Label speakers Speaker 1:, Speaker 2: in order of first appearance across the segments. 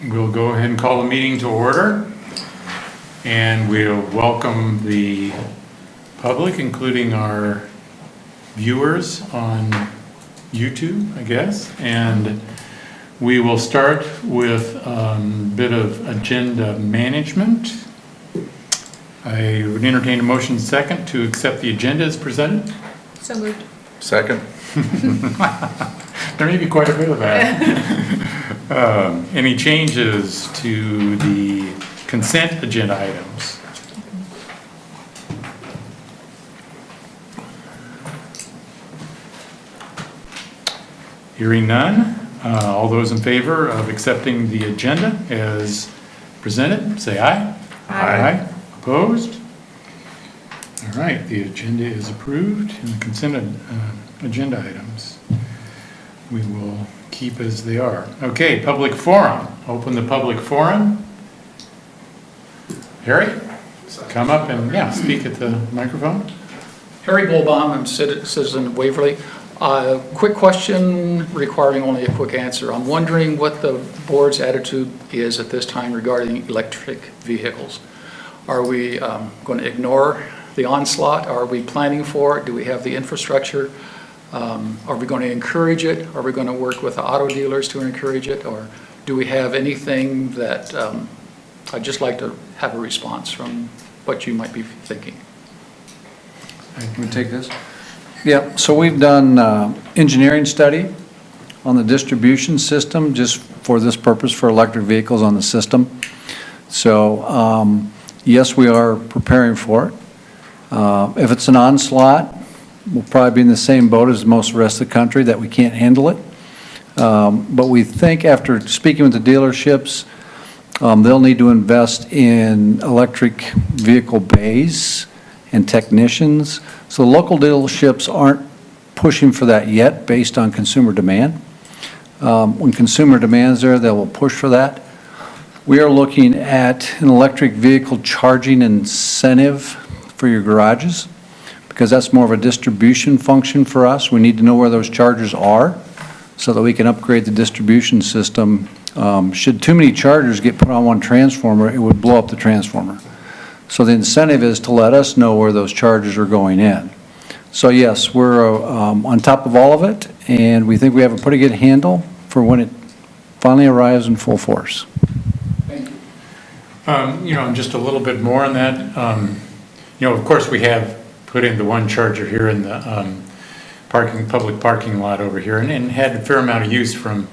Speaker 1: We'll go ahead and call the meeting to order, and we'll welcome the public, including our viewers on YouTube, I guess. And we will start with a bit of agenda management. I would entertain a motion second to accept the agenda as presented.
Speaker 2: So moved.
Speaker 3: Second.
Speaker 1: There may be quite a bit of that. Any changes to the consent agenda items? Hearing none, all those in favor of accepting the agenda as presented, say aye.
Speaker 3: Aye.
Speaker 1: Opposed? All right, the agenda is approved and the consent agenda items we will keep as they are. Okay, public forum. Open the public forum. Harry, come up and speak at the microphone.
Speaker 4: Harry Bullbaum, I'm citizen of Waverly. Quick question requiring only a quick answer. I'm wondering what the board's attitude is at this time regarding electric vehicles. Are we going to ignore the onslaught? Are we planning for it? Do we have the infrastructure? Are we going to encourage it? Are we going to work with the auto dealers to encourage it? Or do we have anything that I'd just like to have a response from what you might be thinking?
Speaker 5: Can we take this? Yeah, so we've done engineering study on the distribution system just for this purpose for electric vehicles on the system. So yes, we are preparing for it. If it's an onslaught, we'll probably be in the same boat as most of the rest of the country that we can't handle it. But we think after speaking with the dealerships, they'll need to invest in electric vehicle bays and technicians. So local dealerships aren't pushing for that yet based on consumer demand. When consumer demand's there, they will push for that. We are looking at an electric vehicle charging incentive for your garages because that's more of a distribution function for us. We need to know where those chargers are so that we can upgrade the distribution system. Should too many chargers get put on one transformer, it would blow up the transformer. So the incentive is to let us know where those chargers are going in. So yes, we're on top of all of it, and we think we have a pretty good handle for when it finally arrives in full force.
Speaker 4: Thank you.
Speaker 1: Just a little bit more on that. Of course, we have put in the one charger here in the public parking lot over here, and had a fair amount of use from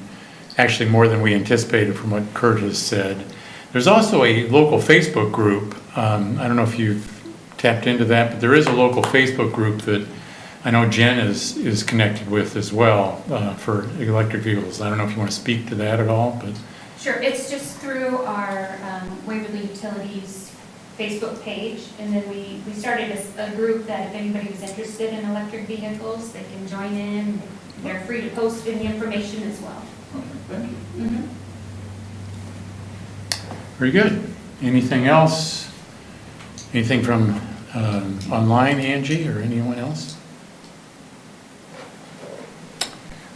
Speaker 1: actually more than we anticipated from what Kurt has said. There's also a local Facebook group. I don't know if you've tapped into that, but there is a local Facebook group that I know Jen is connected with as well for electric vehicles. I don't know if you want to speak to that at all, but.
Speaker 6: Sure, it's just through our Waverly Utilities Facebook page, and then we started a group that if anybody was interested in electric vehicles, they can join in. They're free to post any information as well.
Speaker 4: Okay, thank you.
Speaker 6: Mm-hmm.
Speaker 1: Very good. Anything else? Anything from online, Angie, or anyone else?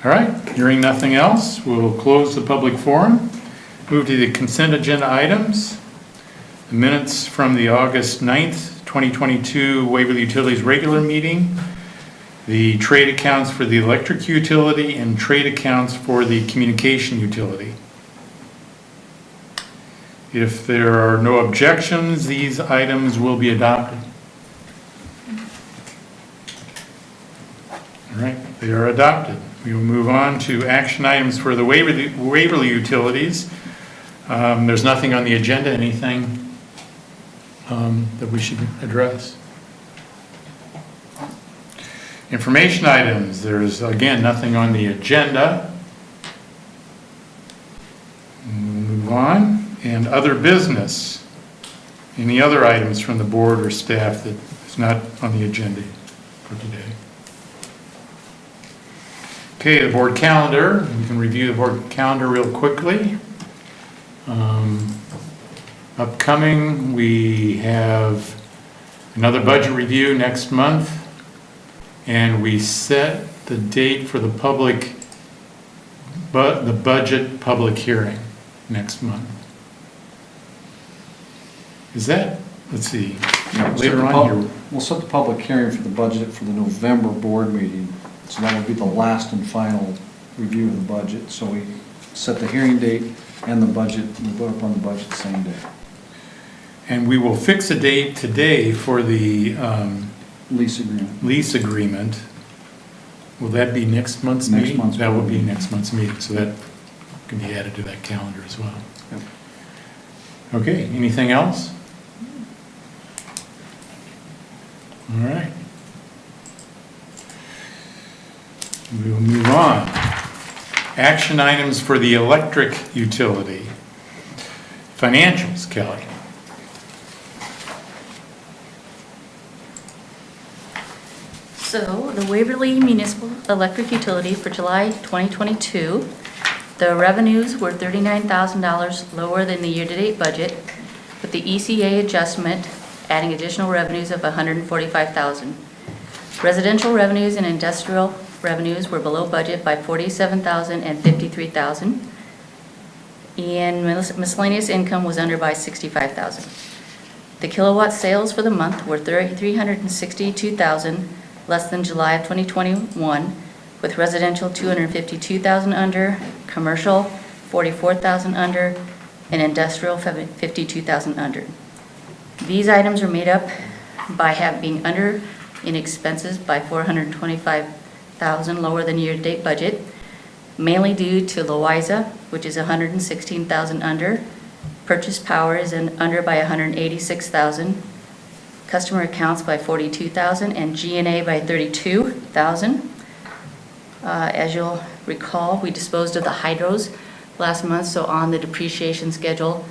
Speaker 1: All right, hearing nothing else, we'll close the public forum. Move to the consent agenda items. The minutes from the August 9th, 2022 Waverly Utilities regular meeting. The trade accounts for the electric utility and trade accounts for the communication utility. If there are no objections, these items will be adopted. All right, they are adopted. We will move on to action items for the Waverly Utilities. There's nothing on the agenda, anything that we should address. Information items, there's again nothing on the agenda. We'll move on. And other business, any other items from the board or staff that is not on the agenda for today? Okay, the board calendar. We can review the board calendar real quickly. Upcoming, we have another budget review next month, and we set the date for the budget public hearing. next month. Is that, let's see,
Speaker 5: Yeah,
Speaker 1: later on here,
Speaker 5: We'll set the public hearing for the budget for the November board meeting. So that will be the last and final review of the budget. So we set the hearing date and the budget, we vote upon the budget the same day.
Speaker 1: and we will fix a date today for the
Speaker 5: Lease agreement.
Speaker 1: lease agreement. Will that be next month's
Speaker 5: Next
Speaker 1: meeting?
Speaker 5: month's
Speaker 1: That will
Speaker 5: board
Speaker 1: be
Speaker 5: meeting.
Speaker 1: next month's meeting, so that can be added to that calendar as well.
Speaker 5: Yep.
Speaker 1: Okay, anything else? All right. We will move on. Action items for the electric utility. Financials, Kelly.
Speaker 2: So, the Waverly Municipal Electric Utility for July 2022, the revenues were $39,000 lower than the year-to-date budget, with the ECA adjustment adding additional revenues of $145,000. Residential revenues and industrial revenues were below budget by $47,000 and $53,000, and miscellaneous income was under by $65,000. The kilowatt sales for the month were 362,000, less than July of 2021, with residential 252,000 under, commercial 44,000 under, and industrial 52,000 under. These items are made up by being under in expenses by 425,000 lower than year-to-date budget, mainly due to Louisa, which is 116,000 under, purchase power is under by 186,000, customer accounts by 42,000, and G&A by 32,000. As you'll recall, we disposed of the hydros last month, so on the depreciation schedule,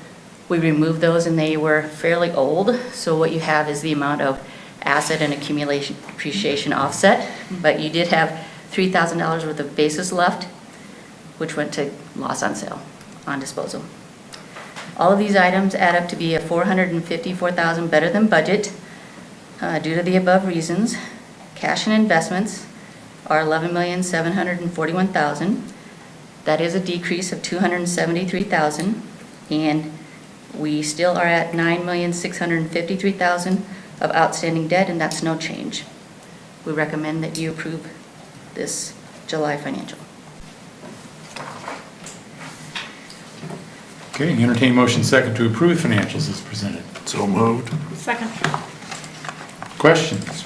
Speaker 2: we removed those and they were fairly old. So what you have is the amount of asset and accumulation depreciation offset, but you did have $3,000 worth of basis left, which went to loss on sale, on disposal. All of these items add up to be a $454,000 better than budget. Due to the above reasons, cash and investments are $11,741,000. That is a decrease of $273,000, and we still are at $9,653,000 of outstanding debt, and that's no change. We recommend that you approve this July financial.
Speaker 1: Okay, entertain motion second to approve financials as presented.
Speaker 3: So moved.
Speaker 7: Second.
Speaker 1: Questions?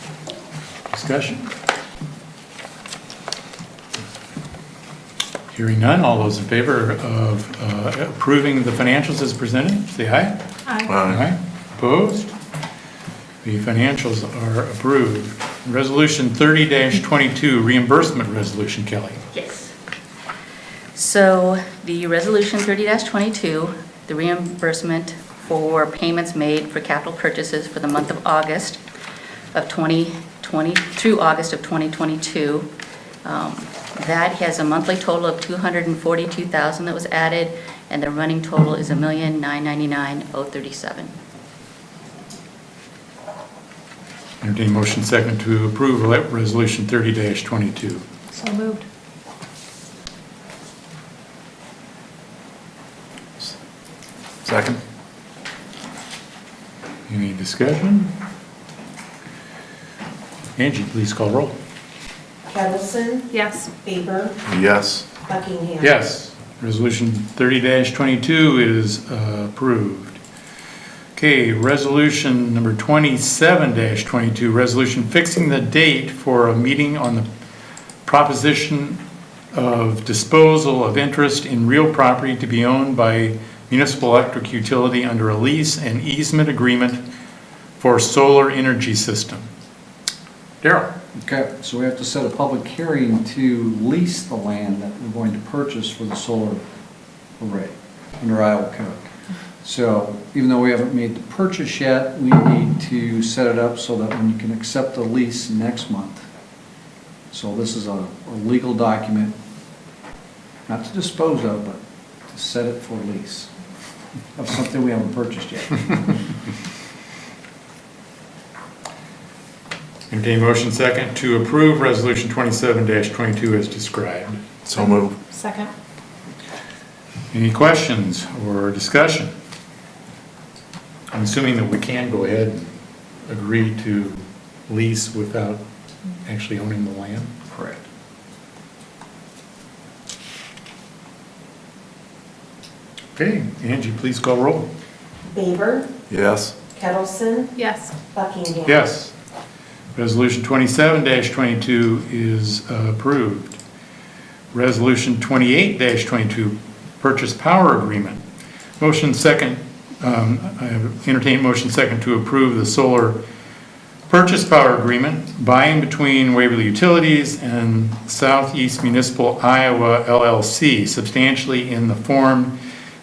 Speaker 1: Discussion? Hearing none, all those in favor of approving the financials as presented, say aye.
Speaker 7: Aye.
Speaker 1: Opposed? The financials are approved. Resolution 30-22, reimbursement resolution, Kelly.
Speaker 2: Yes. So the resolution 30-22, the reimbursement for payments made for capital purchases for the month of August of 2020 through August of 2022. That has a monthly total of $242,000 that was added, and the running total is $1,999,037.
Speaker 1: Entertain motion second to approve resolution 30-22.
Speaker 7: So moved.
Speaker 3: Second.
Speaker 1: Any discussion? Angie, please call roll.
Speaker 8: Kettleson,
Speaker 7: Yes.
Speaker 8: Faber,
Speaker 3: Yes.
Speaker 8: Buckingham.
Speaker 1: Yes, resolution 30-22 is approved. Okay, resolution number 27-22, resolution fixing the date for a meeting on the proposition of disposal of interest in real property to be owned by municipal electric utility under a lease and easement agreement for solar energy system. Darrell?
Speaker 5: Okay, so we have to set a public hearing to lease the land that we're going to purchase for the solar array under Iowa code. So even though we haven't made the purchase yet, we need to set it up so that when you can accept the lease next month. So this is a legal document, not to dispose of, but to set it for lease of something we haven't purchased yet.
Speaker 1: Entertain motion second to approve resolution 27-22 as described.
Speaker 3: So moved.
Speaker 7: Second.
Speaker 1: Any questions or discussion? I'm assuming that we can go ahead and agree to lease without actually owning the land?
Speaker 5: Correct.
Speaker 1: Okay, Angie, please call roll.
Speaker 8: Baber,
Speaker 3: Yes.
Speaker 8: Kettleson,
Speaker 2: Yes.
Speaker 8: Buckingham.
Speaker 1: Yes. Resolution 27-22 is approved. Resolution 28-22, purchase power agreement. Motion second, I entertain motion second to approve the solar purchase power agreement by and between Waverly Utilities and Southeast Municipal Iowa LLC, substantially in the form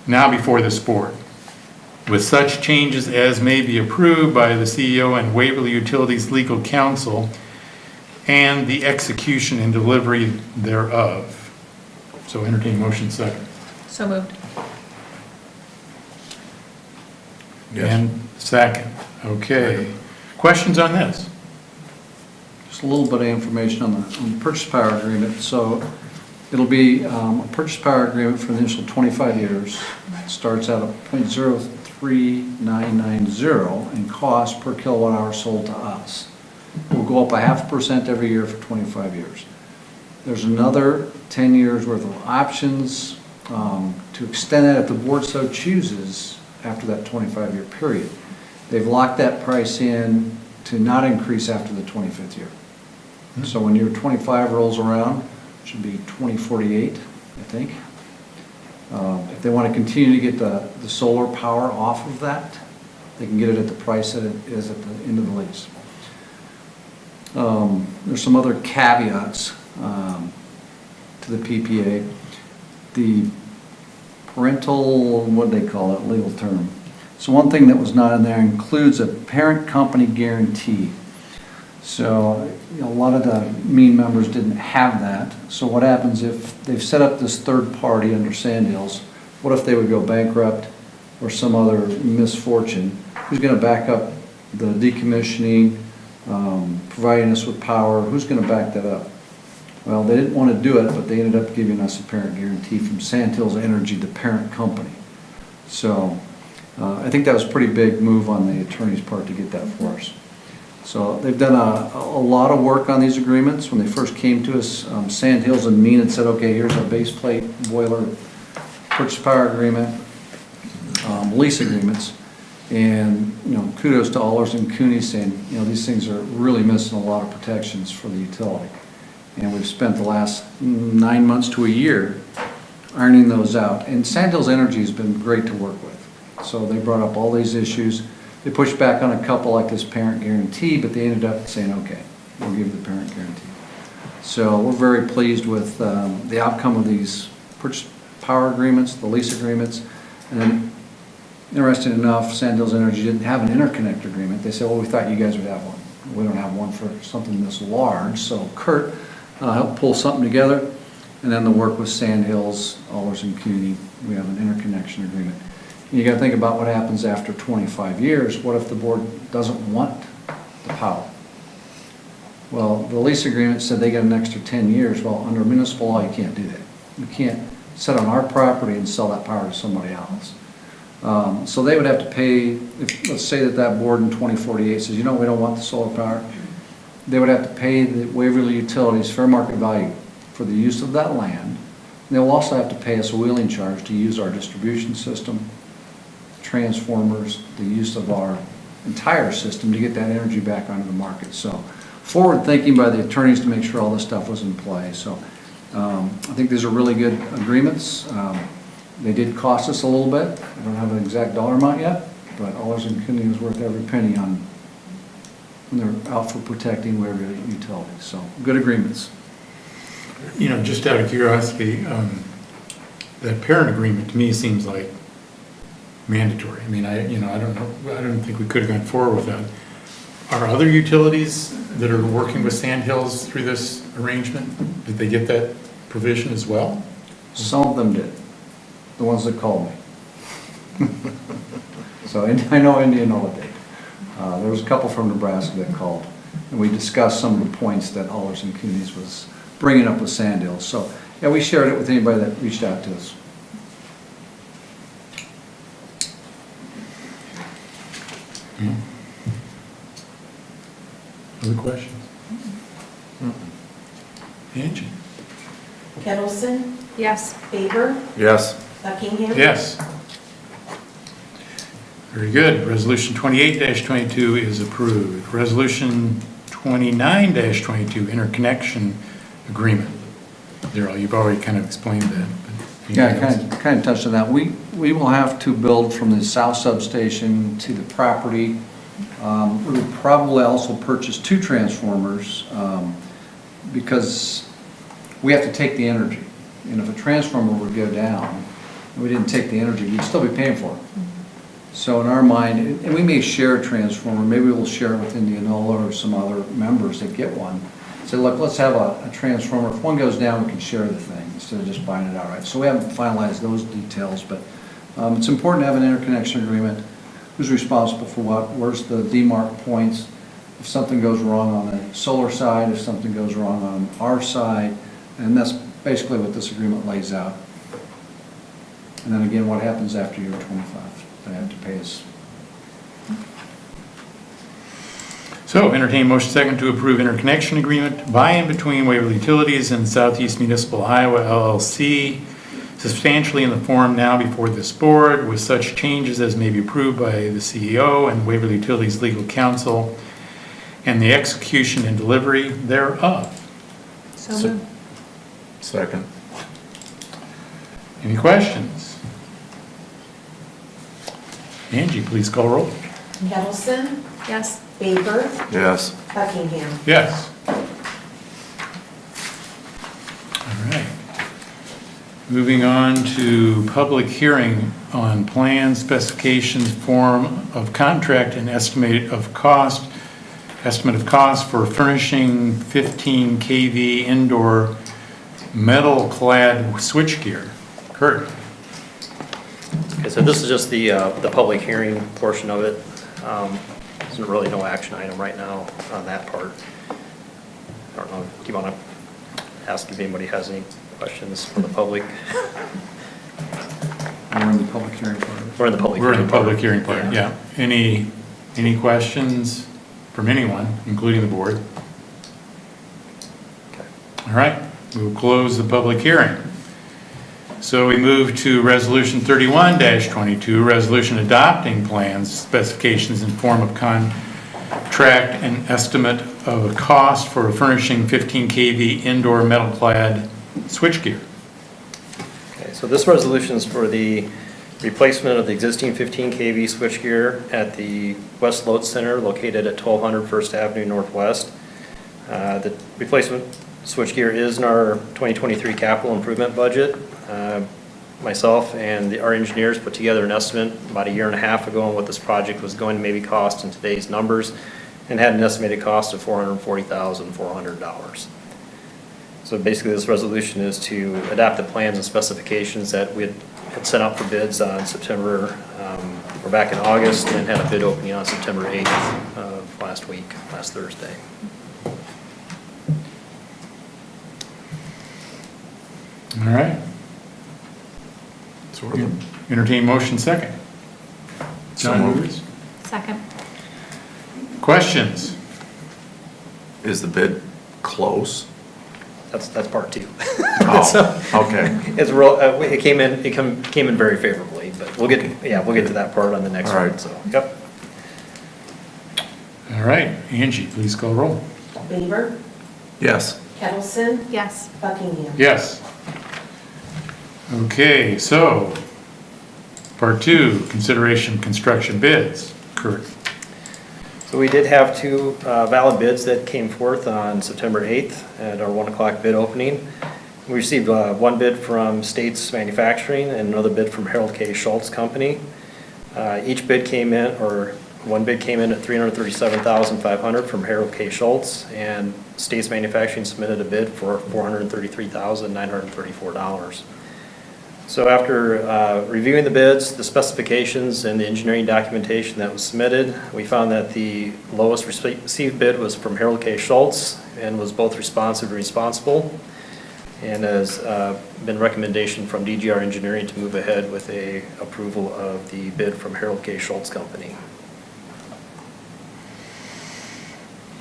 Speaker 1: now before this board, with such changes as may be approved by the CEO and Waverly Utilities Legal Counsel, and the execution and delivery thereof. So entertain motion second.
Speaker 2: So moved.
Speaker 3: Yes.
Speaker 1: And second. Okay. Questions on this?
Speaker 5: Just a little bit of information on the purchase power agreement. So it'll be a purchase power agreement for the initial 25 years. It starts out at 0.03990 in cost per kilowatt hour sold to us. We'll go up 0.5% every year for 25 years. There's another 10 years worth of options to extend that if the board so chooses after that 25-year period. They've locked that price in to not increase after the 25th year. So when year 25 rolls around, it should be 2048, I think. If they want to continue to get the solar power off of that, they can get it at the price that it is at the end of the lease. There's some other caveats to the PPA. The parental, what do they call it, legal term? So one thing that was not in there includes a parent company guarantee. So a lot of the mean members didn't have that. So what happens if they've set up this third party under Sandhills? What if they would go bankrupt or some other misfortune? Who's going to back up the decommissioning, providing us with power? Who's going to back that up? Well, they didn't want to do it, but they ended up giving us a parent guarantee from Sandhills Energy, the parent company. So I think that was a pretty big move on the attorney's part to get that for us. So they've done a lot of work on these agreements. When they first came to us, Sandhills and Mean had said, okay, here's our base plate boiler purchase power agreement, lease agreements. And, kudos to Allers and Cooney saying, these things are really missing a lot of protections for the utility. And we've spent the last 9 months to a year ironing those out. And Sandhills Energy has been great to work with. So they brought up all these issues. They pushed back on a couple like this parent guarantee, but they ended up saying, okay, we'll give you the parent guarantee. So we're very pleased with the outcome of these purchase power agreements, the lease agreements. And then, interesting enough, Sandhills Energy didn't have an interconnect agreement. They said, well, we thought you guys would have one. We don't have one for something this large. So Kurt helped pull something together. And then the work with Sandhills, Allers and Cooney, we have an interconnection agreement. You got to think about what happens after 25 years. What if the board doesn't want the power? Well, the lease agreement said they got an extra 10 years. Well, under municipal law, you can't do that. You can't sit on our property and sell that power to somebody else. So they would have to pay, let's say that board in 2048 says, we don't want the solar power. They would have to pay the Waverly Utilities fair market value for the use of that land. And they'll also have to pay us a wheeling charge to use our distribution system, transformers, the use of our entire system to get that energy back onto the market. So forward thinking by the attorneys to make sure all this stuff was in play. So I think these are really good agreements. They did cost us a little bit. I don't have an exact dollar amount yet, but Allers and Cooney was worth every penny on when they're out for protecting Waverly Utilities. So good agreements.
Speaker 1: Just out of curiosity, that parent agreement to me seems like mandatory. I mean, I don't know, I don't think we could have gone forward with that. Are other utilities that are working with Sandhills through this arrangement, did they get that provision as well?
Speaker 5: Some of them did, the ones that called me. So I know Indianola did. There was a couple from Nebraska that called, and we discussed some of the points that Allers and Cooney's was bringing up with Sandhills. So, yeah, we shared it with anybody that reached out to us.
Speaker 1: Okay. Other questions? Angie?
Speaker 8: Kettleson,
Speaker 2: Yes.
Speaker 8: Baber,
Speaker 3: Yes.
Speaker 8: Buckingham.
Speaker 1: Yes. Very good. Resolution 28-22 is approved. Resolution 29-22, interconnection agreement. Darrell, you've already kind of explained that. but
Speaker 5: Yeah,
Speaker 1: anything else?
Speaker 5: kind of touched on that. We will have to build from the south substation to the property. We would probably also purchase 2 transformers because we have to take the energy. And if a transformer would go down, and we didn't take the energy, we'd still be paying for it. So in our mind, and we may share a transformer, maybe we'll share it with Indianola or some other members that get one. Say, look, let's have a transformer. If one goes down, we can share the thing instead of just buying it outright. So we haven't finalized those details, but it's important to have an interconnection agreement. Who's responsible for what? Where's the demarc points? If something goes wrong on the solar side, if something goes wrong on our side, and that's basically what this agreement lays out. And then again, what happens after year 25? They have to pay us.
Speaker 1: So entertain motion second to approve interconnection agreement by and between Waverly Utilities and Southeast Municipal Iowa LLC, substantially in the form now before this board, with such changes as may be approved by the CEO and Waverly Utilities legal counsel, and the execution and delivery thereof.
Speaker 2: So moved.
Speaker 3: Second.
Speaker 1: Any questions? Angie, please call roll.
Speaker 8: Kettleson,
Speaker 2: Yes.
Speaker 8: Baber,
Speaker 3: Yes.
Speaker 8: Buckingham.
Speaker 1: Yes. All right. Moving on to public hearing on plan specifications, form of contract, and estimate of cost for furnishing 15 kV indoor metal clad switchgear. Kurt?
Speaker 7: Okay, so this is just the public hearing portion of it. There's really no action item right now on that part. I don't know, do you want to ask if anybody has any questions from the public?
Speaker 5: We're in the public hearing part of it.
Speaker 7: We're in the public
Speaker 1: We're in
Speaker 7: hearing
Speaker 1: the public
Speaker 7: part.
Speaker 1: hearing part, yeah. Any questions from anyone, including the board?
Speaker 7: Okay.
Speaker 1: All right, we will close the public hearing. So we move to Resolution 31-22, resolution adopting plans, specifications, and form of contract and estimate of a cost for furnishing 15 kV indoor metal clad switchgear.
Speaker 7: Okay, so this resolution is for the replacement of the existing 15 kV switchgear at the West Load Center located at 1200 First Avenue Northwest. The replacement switchgear is in our 2023 capital improvement budget. Myself and our engineers put together an estimate about 1.5 years ago on what this project was going to maybe cost in today's numbers, and had an estimated cost of $440,400. So basically this resolution is to adapt the plans and specifications that we had sent out for bids on September, or back in August, and had a bid opening on September 8th of last Thursday.
Speaker 1: All right,
Speaker 3: Sort of.
Speaker 1: entertain motion second.
Speaker 3: So
Speaker 1: John
Speaker 3: moved.
Speaker 1: Rivers?
Speaker 2: Second.
Speaker 1: Questions?
Speaker 3: Is the bid close?
Speaker 7: That's part 2.
Speaker 3: Oh, okay.
Speaker 7: It's real, it came in very favorably, but we'll get to that part on the next
Speaker 3: All right.
Speaker 7: one, so, yep.
Speaker 1: All right, Angie, please call roll.
Speaker 8: Baber,
Speaker 3: Yes.
Speaker 8: Kettleson,
Speaker 2: Yes.
Speaker 8: Buckingham.
Speaker 1: Yes. Okay, so, part 2, consideration of construction bids. Kurt?
Speaker 7: So we did have 2 valid bids that came forth on September 8th at our 1 o'clock bid opening. We received 1 bid from States Manufacturing and another bid from Harold K. Schultz Company. Each bid came in, or 1 bid came in at $337,500 from Harold K. Schultz, and States Manufacturing submitted a bid for $433,934. So after reviewing the bids, the specifications, and the engineering documentation that was submitted, we found that the lowest received bid was from Harold K. Schultz and was both responsive and responsible, and has been recommendation from DGR Engineering to move ahead with a approval of the bid from Harold K. Schultz Company.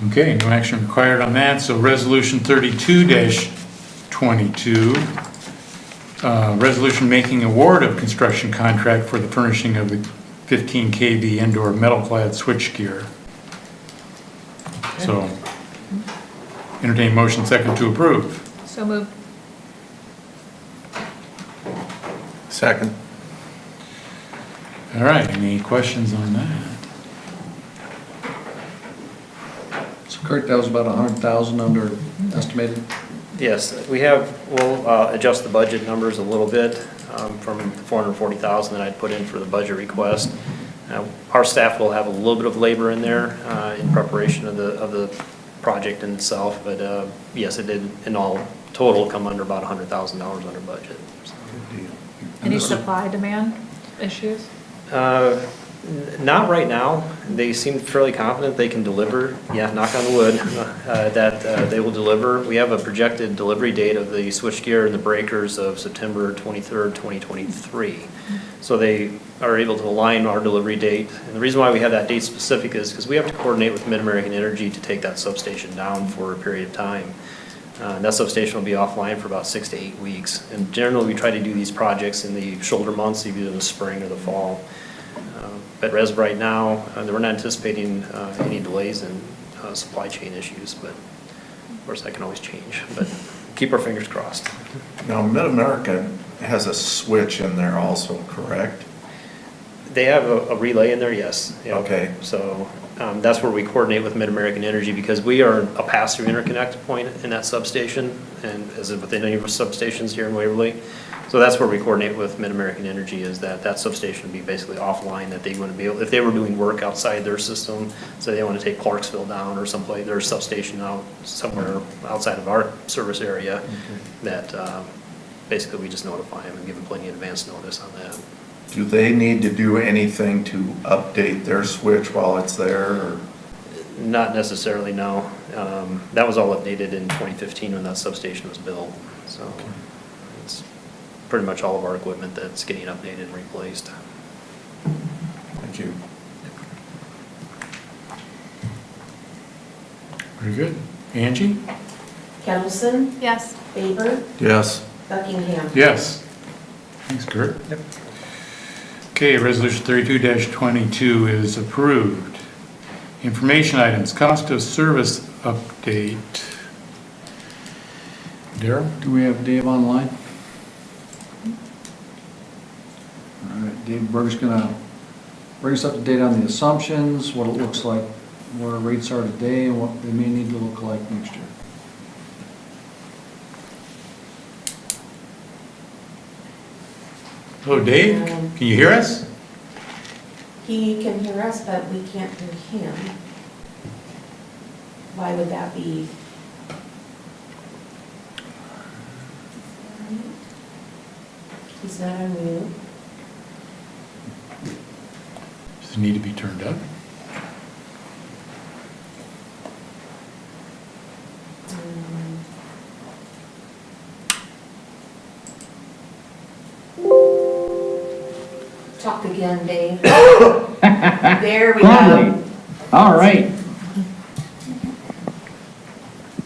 Speaker 1: Okay, no action required on that, so resolution 32-22, resolution making award of construction contract for the furnishing of the 15 kV indoor metal clad switchgear. So, entertain motion second to approve.
Speaker 9: So moved.
Speaker 3: Second.
Speaker 1: All right, any questions on that?
Speaker 5: So Kurt, that was about 100,000 under estimated?
Speaker 7: Yes, we'll adjust the budget numbers a little bit from the 440,000 that I'd put in for the budget request. Our staff will have a little bit of labor in there in preparation of the project in itself, but yes, it did in all total come under about $100,000 under budget. So.
Speaker 9: Any supply demand issues?
Speaker 7: Not right now. They seem fairly confident they can deliver. Yeah, knock on wood, that they will deliver. We have a projected delivery date of the switchgear and the breakers of September 23rd, 2023. So they are able to align our delivery date. And the reason why we have that date specific is because we have to coordinate with Mid-American Energy to take that substation down for a period of time. That substation will be offline for about 6 to 8 weeks. And generally, we try to do these projects in the shoulder months, either in the spring or the fall. But as of right now, we're not anticipating any delays in supply chain issues, but of course, that can always change. But keep our fingers crossed.
Speaker 3: Now, Mid-America has a switch in there also, correct?
Speaker 7: They have a relay in there, yes. Yep.
Speaker 3: Okay.
Speaker 7: So that's where we coordinate with Mid-American Energy because we are a pass-through interconnect point in that substation, and as with any of our substations here in Waverly. So that's where we coordinate with Mid-American Energy, is that substation would be basically offline, that they want to be able, if they were doing work outside their system, so they want to take Clarksville down or someplace, their substation out somewhere outside of our service area, that basically we just notify them and give them plenty of advance notice on that.
Speaker 3: Do they need to do anything to update their switch while it's there, or?
Speaker 7: Not necessarily, no. That was all updated in 2015 when that substation was built, so it's pretty much all of our equipment that's getting updated and replaced.
Speaker 3: Thank you.
Speaker 1: Very good. Angie?
Speaker 8: Kettleson,
Speaker 9: Yes.
Speaker 8: Faber,
Speaker 3: Yes.
Speaker 8: Buckingham.
Speaker 1: Yes. Thanks, Kurt. Yep. Okay, resolution 32-22 is approved. Information items, cost of service update. Darrell?
Speaker 5: Do we have Dave online? All right, Dave Berg's gonna bring us up to date on the assumptions, what it looks like, where our rates are today, and what they may need to look like next year.
Speaker 1: Hello, Dave? Can you hear us?
Speaker 8: He can hear us, but we can't hear him. Why would that be? He's not on mute.
Speaker 1: Does it need to be turned up?
Speaker 8: Talk again, Dave. There we go.
Speaker 10: All right.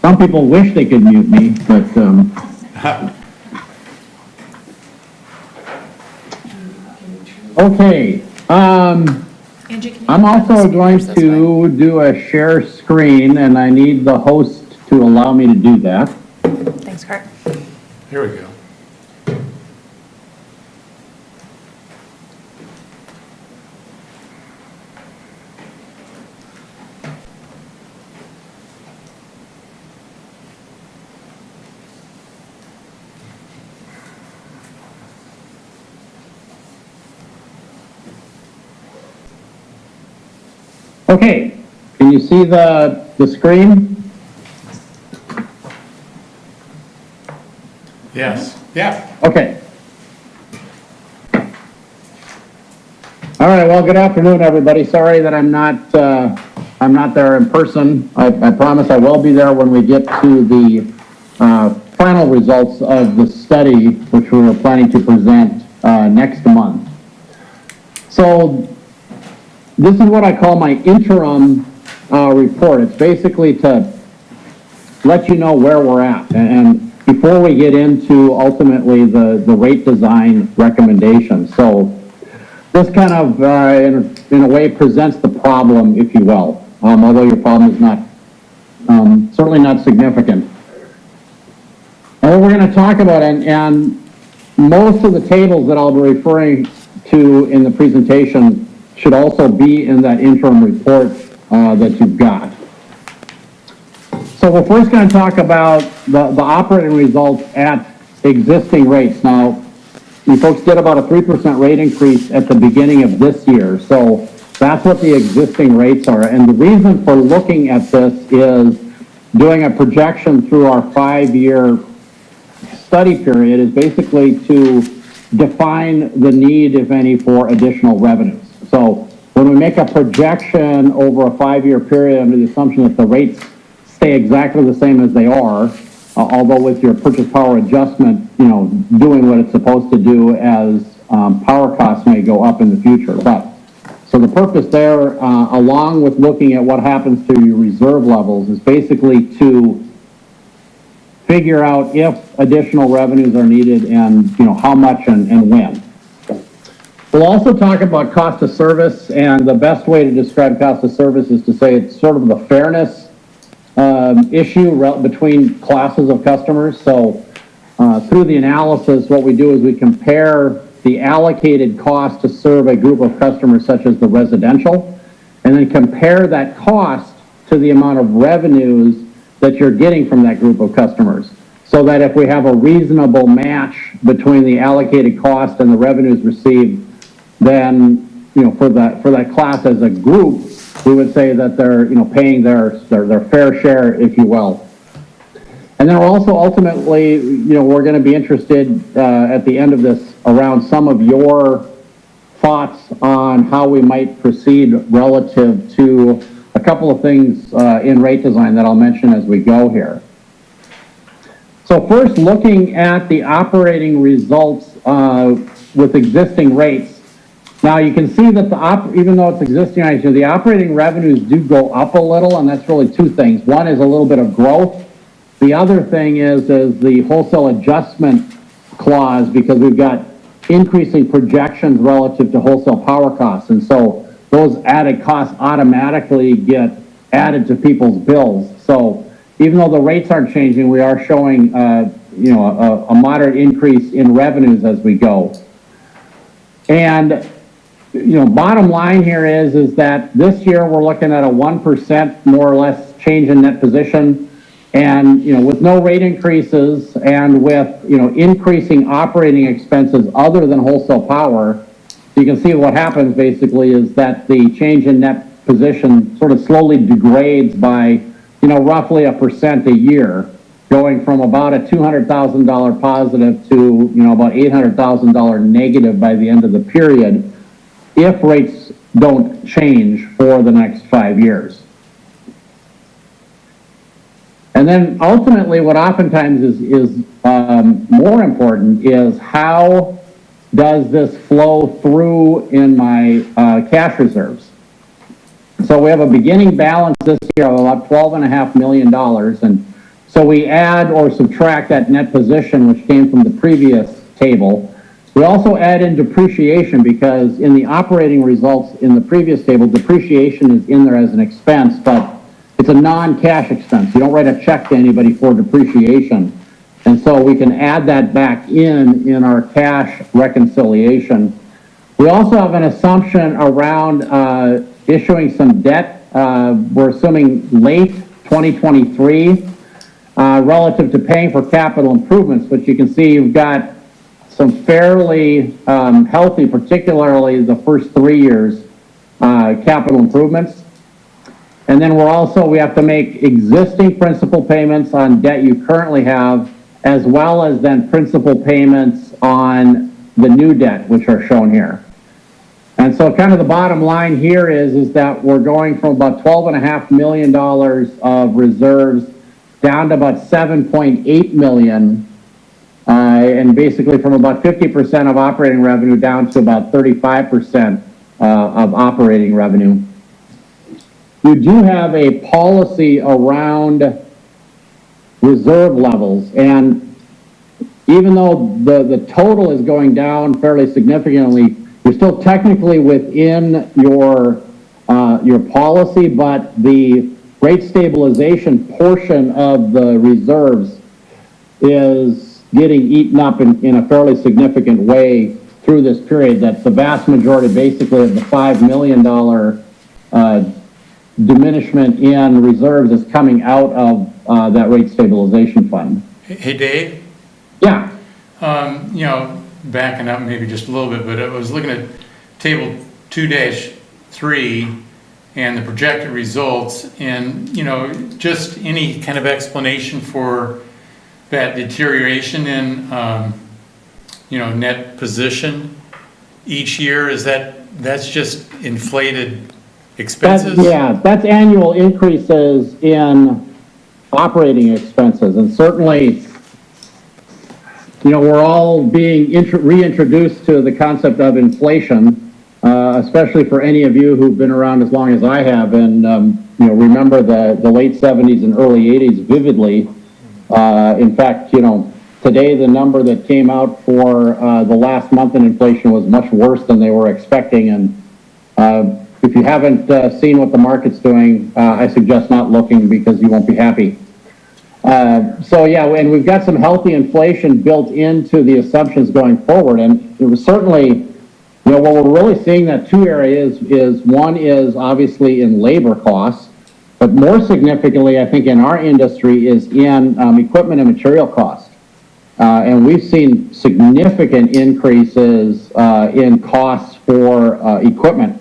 Speaker 10: Some people wish they could mute me, but, okay.
Speaker 9: Angie, can you?
Speaker 10: I'm
Speaker 9: put the
Speaker 10: also going
Speaker 9: speakers this way?
Speaker 10: to do a share screen, and I need the host to allow me to do that.
Speaker 9: Thanks, Kurt.
Speaker 1: Here we go.
Speaker 10: Okay, can you see the screen?
Speaker 1: Yes. Yeah.
Speaker 10: Okay. All right, well, good afternoon, everybody. Sorry that I'm not there in person. I promise I will be there when we get to the final results of the study, which we were planning to present next month. So this is what I call my interim report. It's basically to let you know where we're at. And before we get into ultimately the rate design recommendations. So this kind of, in a way, presents the problem, if you will, although your problem is not, certainly not significant. And what we're going to talk about, and most of the tables that I'll be referring to in the presentation should also be in that interim report that you've got. So we're first going to talk about the operating results at existing rates. Now, you folks did about a 3% rate increase at the beginning of this year. So that's what the existing rates are. And the reason for looking at this is doing a projection through our 5-year study period is basically to define the need, if any, for additional revenues. So when we make a projection over a 5-year period under the assumption that the rates stay exactly the same as they are, although with your purchase power adjustment, doing what it's supposed to do as power costs may go up in the future. But so the purpose there, along with looking at what happens to your reserve levels, is basically to figure out if additional revenues are needed and, how much and when. We'll also talk about cost of service, and the best way to describe cost of service is to say it's sort of the fairness issue between classes of customers. So through the analysis, what we do is we compare the allocated cost to serve a group of customers such as the residential, and then compare that cost to the amount of revenues that you're getting from that group of customers. So that if we have a reasonable match between the allocated cost and the revenues received, then, for that class as a group, we would say that they're, paying their fair share, if you will. And then we're also ultimately, we're going to be interested at the end of this around some of your thoughts on how we might proceed relative to a couple of things in rate design that I'll mention as we go here. So first, looking at the operating results with existing rates. Now you can see that even though it's existing rates, the operating revenues do go up a little, and that's really two things. One is a little bit of growth. The other thing is the wholesale adjustment clause, because we've got increasing projections relative to wholesale power costs, and so those added costs automatically get added to people's bills. So even though the rates aren't changing, we are showing a moderate increase in revenues as we go. And bottom line here is that this year we're looking at a 1% more or less change in net position, and with no rate increases and with increasing operating expenses other than wholesale power, you can see what happens basically is that the change in net position sort of slowly degrades by roughly 1% a year, going from about a $200,000 positive to about $800,000 negative by the end of the period, if rates don't change for the next 5 years. And then ultimately what oftentimes is more important is how does this flow through in my cash reserves. So we have a beginning balance this year of about $12.5 million, and so we add or subtract that net position which came from the previous table. We also add in depreciation, because in the operating results in the previous table, depreciation is in there as an expense, but it's a non-cash expense. You don't write a check to anybody for depreciation. And so we can add that back in our cash reconciliation. We also have an assumption around issuing some debt. We're assuming late 2023 relative to paying for capital improvements, but you can see you've got some fairly healthy, particularly the first 3 years, capital improvements. And then we have to make existing principal payments on debt you currently have, as well as then principal payments on the new debt, which are shown here. And so kind of the bottom line here is that we're going from about $12.5 million of reserves down to about $7.8 million, and basically from about 50% of operating revenue down to about 35% of operating revenue. you do have a policy around reserve levels, and even though the total is going down fairly significantly, you're still technically within your policy, but the rate stabilization portion of the reserves is getting eaten up in a fairly significant way through this period. That the vast majority, basically, of the $5 million diminishment in reserves is coming out of that rate stabilization fund.
Speaker 1: Hey, Dave?
Speaker 10: Yeah.
Speaker 1: You know, backing up maybe just a little bit, but I was looking at table 2-3 and the projected results, and, you know, just any kind of explanation for that deterioration in, you know, net position each year. Is that's just inflated expenses?
Speaker 10: That's annual increases in operating expenses, and certainly, you know, we're all being reintroduced to the concept of inflation, especially for any of you who've been around as long as I have, and you know, remember the late 70s and early 80s vividly. In fact, you know, today the number that came out for the last month in inflation was much worse than they were expecting, and if you haven't seen what the market's doing, I suggest not looking, because you won't be happy. So yeah, and we've got some healthy inflation built into the assumptions going forward, and it was certainly, you know, what we're really seeing that two areas is, one is obviously in labor costs, but more significantly, I think in our industry, is in equipment and material costs. And we've seen significant increases in costs for equipment.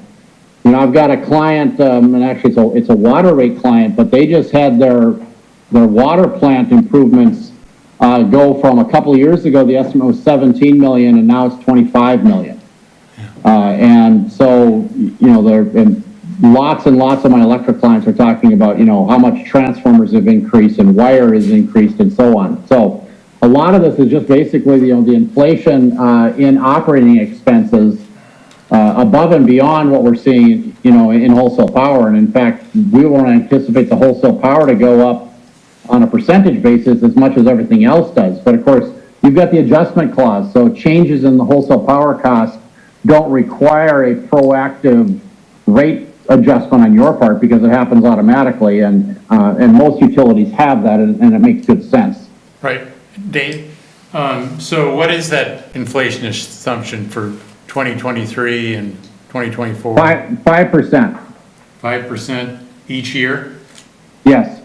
Speaker 10: You know, I've got a client, and actually it's a water rate client, but they just had their water plant improvements go from a couple of years ago, the estimate was 17 million, and now it's 25 million. And so, you know, and lots and lots of my electric clients are talking about, you know, how much transformers have increased and wire has increased and so on. So a lot of this is just basically, you know, the inflation in operating expenses above and beyond what we're seeing, you know, in wholesale power. And in fact, we won't anticipate the wholesale power to go up on a percentage basis as much as everything else does. But of course, you've got the adjustment clause, so changes in the wholesale power cost don't require a proactive rate adjustment on your part, because it happens automatically, and most utilities have that, and it makes good sense.
Speaker 1: Right. Dave, so what is that inflation assumption for 2023 and 2024?
Speaker 10: 5%.
Speaker 1: 5% each year?
Speaker 10: Yes.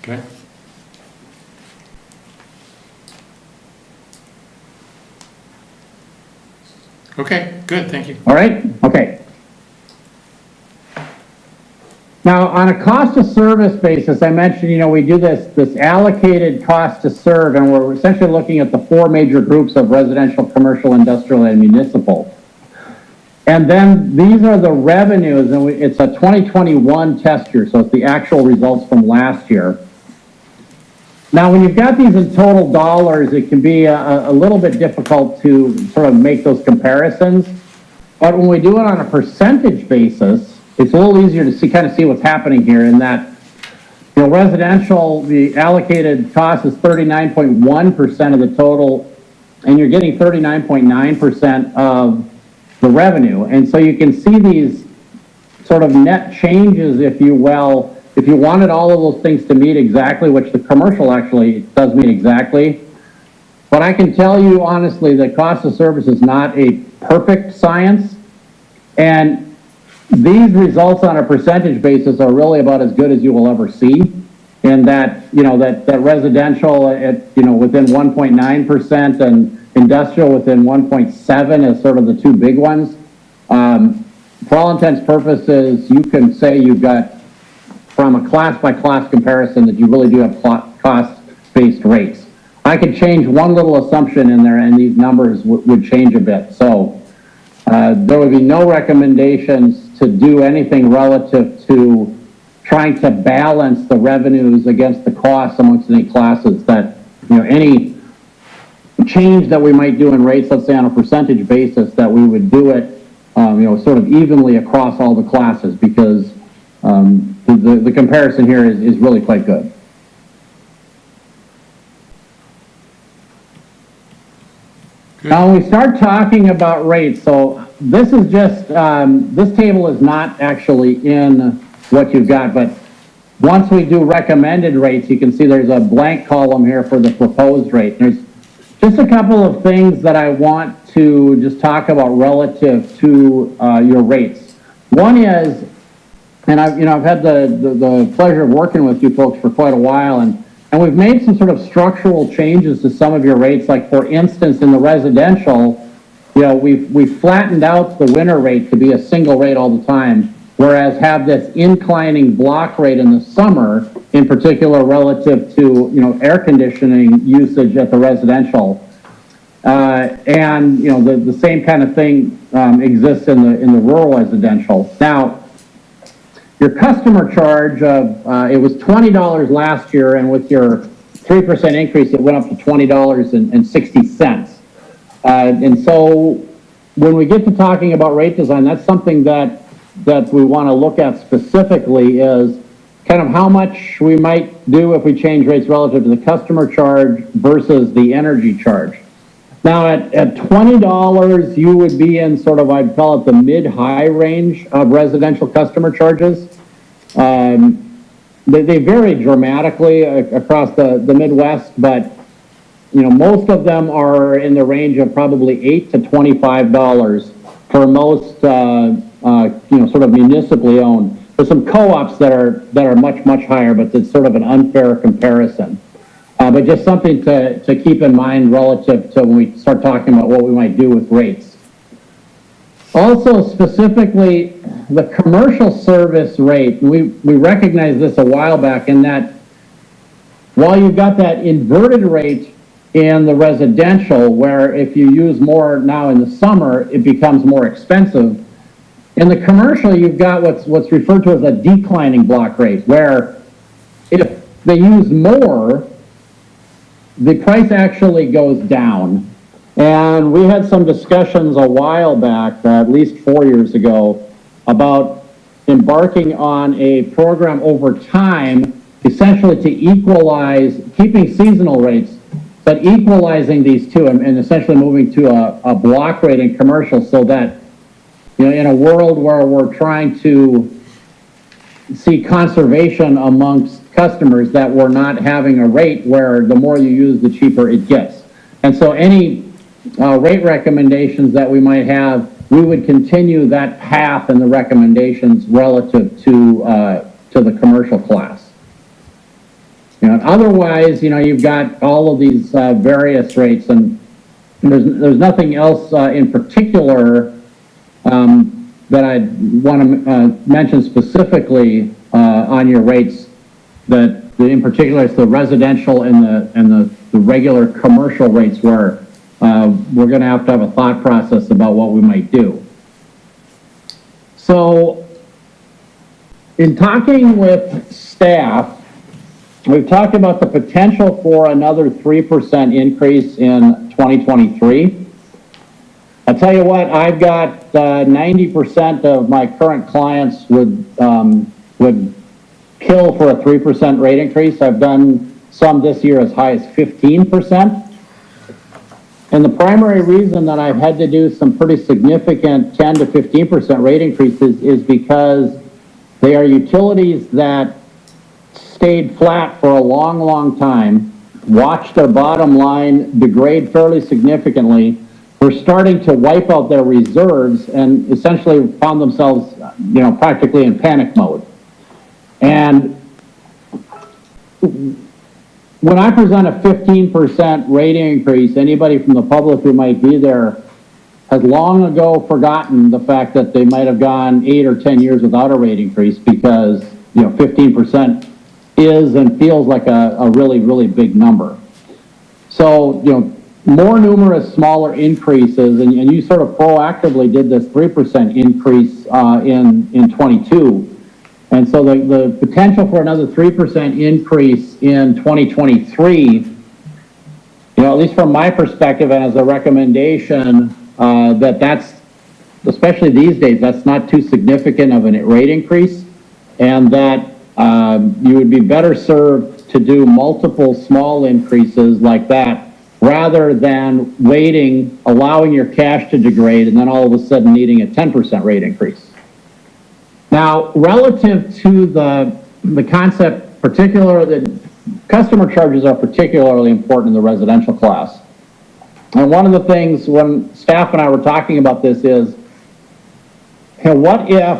Speaker 1: Okay. Okay, good, thank you.
Speaker 10: All right? Okay. Now, on a cost to service basis, I mentioned, you know, we do this allocated cost to serve, and we're essentially looking at the four major groups of residential, commercial, industrial, and municipal. And then these are the revenues, and it's a 2021 test year, so it's the actual results from last year. Now, when you've got these in total dollars, it can be a little bit difficult to sort of make those comparisons. But when we do it on a percentage basis, it's a little easier to kind of see what's happening here, in that, you know, residential, the allocated cost is 39.1% of the total, and you're getting 39.9% of the revenue. And so you can see these sort of net changes, if you will, if you wanted all of those things to meet exactly, which the commercial actually does meet exactly. But I can tell you honestly that cost of service is not a perfect science, and these results on a percentage basis are really about as good as you will ever see. In that, you know, that residential at, you know, within 1.9% and industrial within 1.7 is sort of the two big ones. For all intents and purposes, you can say you've got, from a class by class comparison, that you really do have cost-based rates. I could change one little assumption in there and these numbers would change a bit. So there would be no recommendations to do anything relative to trying to balance the revenues against the costs amongst any classes. That, you know, any change that we might do in rates, let's say on a percentage basis, that we would do it, you know, sort of evenly across all the classes, because The comparison here is really quite good. Now, when we start talking about rates, so this is just, this table is not actually in what you've got, but once we do recommended rates, you can see there's a blank column here for the proposed rate. There's just a couple of things that I want to just talk about relative to your rates. One is, and I've had the pleasure of working with you folks for quite a while, and we've made some sort of structural changes to some of your rates. Like, for instance, in the residential, we've flattened out the winter rate to be a single rate all the time, whereas have this inclining block rate in the summer, in particular relative to, air conditioning usage at the residential. And, the same kind of thing exists in the rural residential. Now, your customer charge of, it was $20 last year, and with your 3% increase, it went up to $20.60. And so when we get to talking about rate design, that's something that we want to look at specifically, is kind of how much we might do if we change rates relative to the customer charge versus the energy charge. Now, at $20, you would be in sort of, I'd call it the mid-high range of residential customer charges. They vary dramatically across the Midwest, but, most of them are in the range of probably $8 to $25 for most, sort of municipally owned. There's some co-ops that are much, much higher, but it's sort of an unfair comparison. But just something to keep in mind relative to when we start talking about what we might do with rates. Also, specifically, the commercial service rate, we recognized this a while back, in that while you've got that inverted rate in the residential, where if you use more now in the summer, it becomes more expensive. In the commercial, you've got what's referred to as a declining block rate, where if they use more, the price actually goes down. And we had some discussions a while back, at least 4 years ago, about embarking on a program over time, essentially to equalize, keeping seasonal rates, but equalizing these two, and essentially moving to a block rate in commercial, so that, in a world where we're trying to see conservation amongst customers, that we're not having a rate where the more you use, the cheaper it gets. And so any rate recommendations that we might have, we would continue that path in the recommendations relative to the commercial class. Otherwise, you've got all of these various rates, and there's nothing else in particular that I'd want to mention specifically on your rates. That in particular, it's the residential and the regular commercial rates, where we're going to have a thought process about what we might do. So, in talking with staff, we've talked about the potential for another 3% increase in 2023. I'll tell you what, I've got 90% of my current clients would kill for a 3% rate increase. I've done some this year as high as 15%. And the primary reason that I've had to do some pretty significant 10 to 15% rate increases is because they are utilities that stayed flat for a long, long time, watched their bottom line degrade fairly significantly, were starting to wipe out their reserves, and essentially found themselves, practically in panic mode. And when I present a 15% rate increase, anybody from the public who might be there has long ago forgotten the fact that they might have gone 8 or 10 years without a rate increase, because 15% is and feels like a really, really big number. So, more numerous smaller increases, and you sort of proactively did this 3% increase in 22. And so the potential for another 3% increase in 2023, at least from my perspective and as a recommendation, that's, especially these days, that's not too significant of a rate increase. and that you would be better served to do multiple small increases like that rather than waiting, allowing your cash to degrade, and then all of a sudden needing a 10% rate increase. Now, relative to the concept, particularly, customer charges are particularly important in the residential class. And one of the things when staff and I were talking about this is, what if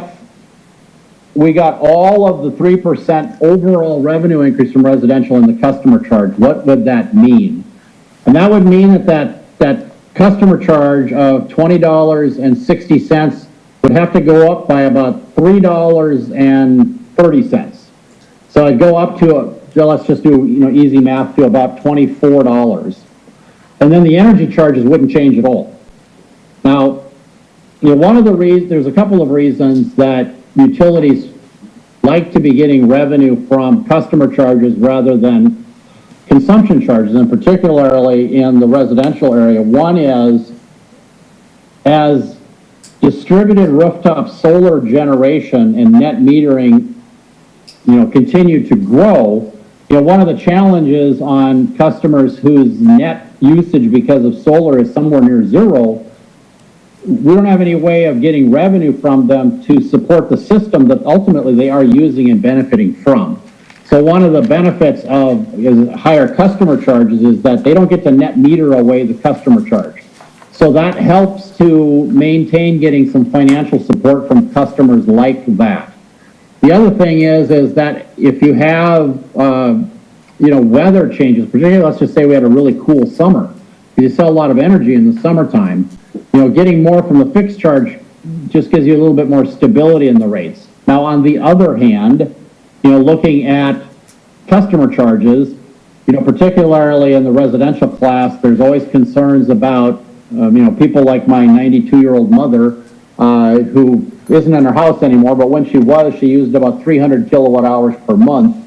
Speaker 10: we got all of the 3% overall revenue increase from residential in the customer charge? What would that mean? And that would mean that customer charge of $20.60 would have to go up by about $3.30. So it'd go up to, let's just do easy math, to about $24. And then the energy charges wouldn't change at all. Now, one of the reasons, there's a couple of reasons that utilities like to be getting revenue from customer charges rather than consumption charges, and particularly in the residential area. One is, as distributed rooftop solar generation and net metering, continue to grow, one of the challenges on customers whose net usage because of solar is somewhere near zero, we don't have any way of getting revenue from them to support the system that ultimately they are using and benefiting from. So one of the benefits of higher customer charges is that they don't get to net meter away the customer charge. So that helps to maintain getting some financial support from customers like that. The other thing is that if you have, weather changes, particularly let's just say we had a really cool summer, you sell a lot of energy in the summertime, getting more from the fixed charge just gives you a little bit more stability in the rates. Now, on the other hand, looking at customer charges, particularly in the residential class, there's always concerns about, people like my 92-year-old mother, who isn't in her house anymore, but when she was, she used about 300 kilowatt hours per month.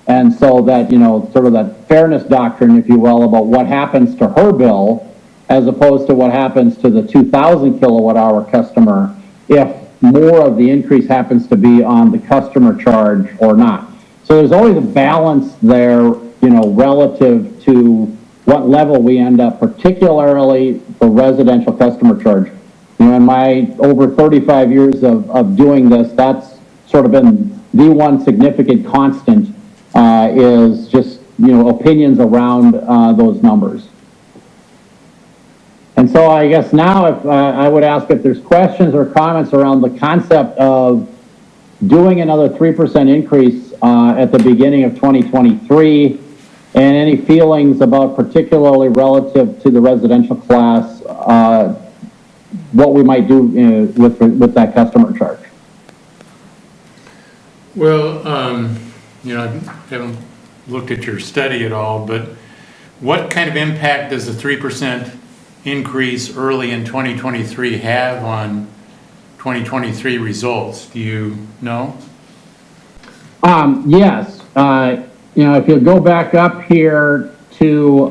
Speaker 10: And so that, sort of that fairness doctrine, if you will, about what happens to her bill as opposed to what happens to the 2,000 kilowatt hour customer if more of the increase happens to be on the customer charge or not. So there's always a balance there, relative to what level we end up, particularly for residential customer charge. In my over 35 years of doing this, that's sort of been the one significant constant, is just, opinions around those numbers. And so I guess now if I would ask if there's questions or comments around the concept of doing another 3% increase at the beginning of 2023, and any feelings about, particularly relative to the residential class, what we might do with that customer charge.
Speaker 1: Well, I haven't looked at your study at all, but what kind of impact does the 3% increase early in 2023 have on 2023 results? Do you know?
Speaker 10: Yes. If you go back up here to,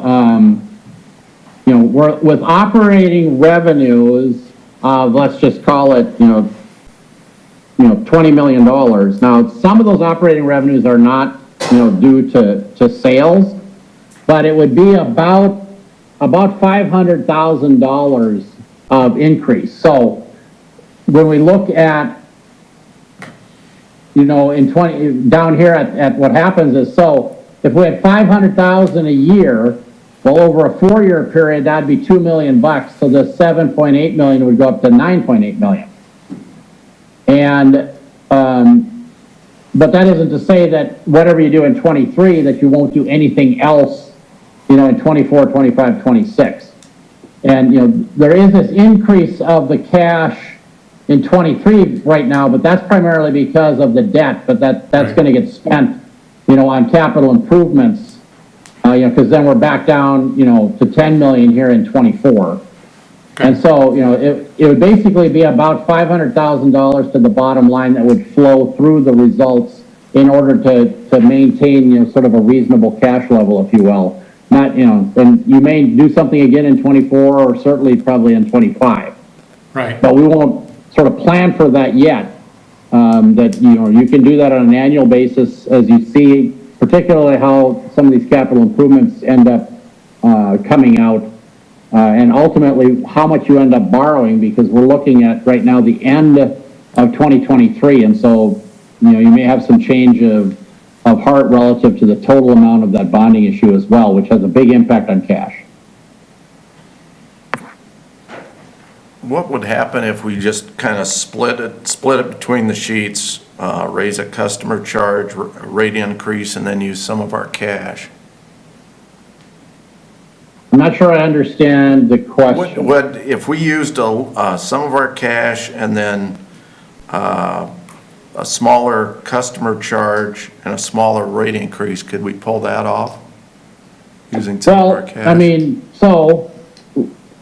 Speaker 10: with operating revenues of, let's just call it, $20 million. Now, some of those operating revenues are not, due to sales, but it would be about $500,000 of increase. So when we look at, down here at what happens is, so if we had 500,000 a year, well, over a 4-year period, that'd be $2 million. So the 7.8 million would go up to 9.8 million. And, but that isn't to say that whatever you do in 23, that you won't do anything else, in 24, 25, 26. And, there is this increase of the cash in 23 right now, but that's primarily because of the debt, but that's
Speaker 1: right.
Speaker 10: Going to get spent, on capital improvements, because then we're back down, to 10 million here in 24.
Speaker 1: Okay.
Speaker 10: And so, it would basically be about $500,000 to the bottom line that would flow through the results in order to maintain, sort of a reasonable cash level, if you will. Not, and you may do something again in 24 or certainly probably in 25.
Speaker 1: Right.
Speaker 10: But we won't sort of plan for that yet. that, you can do that on an annual basis as you see, particularly how some of these capital improvements end up coming out, and ultimately how much you end up borrowing, because we're looking at right now the end of 2023, and so you may have some change of heart relative to the total amount of that bonding issue as well, which has a big impact on cash.
Speaker 3: What would happen if we just kind of split it between the sheets, raise a customer charge, rate increase, and then use some of our cash?
Speaker 10: I'm not sure I understand the question.
Speaker 3: If we used some of our cash and then a smaller customer charge and a smaller rate increase, could we pull that off using some of our cash?
Speaker 10: I mean, so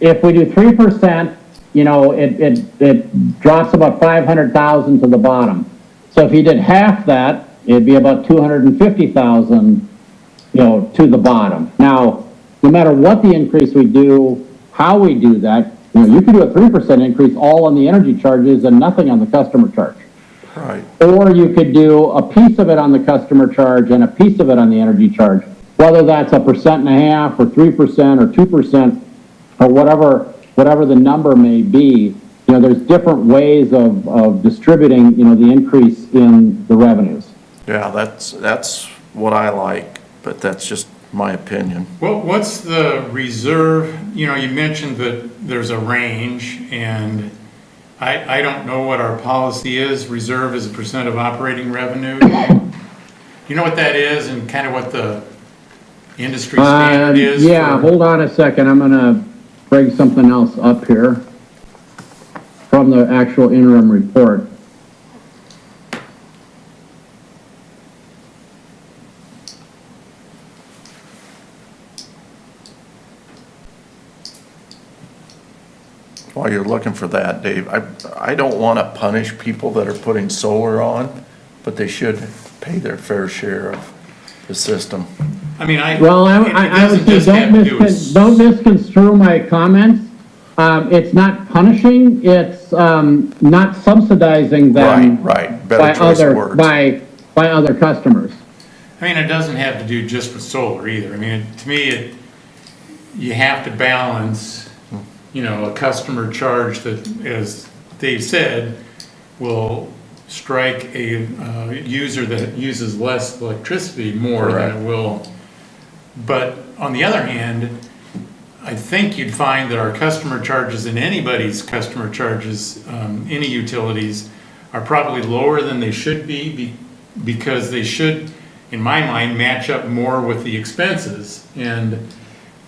Speaker 10: if we do 3%, it drops about 500,000 to the bottom. So if you did half that, it'd be about 250,000, to the bottom. Now, no matter what the increase we do, how we do that, you could do a 3% increase all on the energy charges and nothing on the customer charge.
Speaker 3: Right.
Speaker 10: Or you could do a piece of it on the customer charge and a piece of it on the energy charge, whether that's 1.5% or 3% or 2% or whatever the number may be. There's different ways of distributing, the increase in the revenues.
Speaker 3: Yeah, that's what I like, but that's just my opinion.
Speaker 1: Well, what's the reserve? You mentioned that there's a range, and I don't know what our policy is. Reserve is a % of operating revenue. You know what that is, and kind of what the industry standard is?
Speaker 10: Yeah, hold on a second. I'm gonna bring something else up here from the actual interim report.
Speaker 3: While you're looking for that, Dave, I don't want to punish people that are putting solar on, but they should pay their fair share of the system.
Speaker 1: I mean, I
Speaker 10: would say don't misconstrue my comments. It's not punishing, it's not subsidizing them.
Speaker 3: Right. Better choice of words.
Speaker 10: By other customers.
Speaker 1: I mean, it doesn't have to do just with solar either. I mean, to me, you have to balance, a customer charge that, as Dave said, will strike a user that uses less electricity more than it will. But on the other hand, I think you'd find that our customer charges and anybody's customer charges, any utilities, are probably lower than they should be because they should, in my mind, match up more with the expenses. And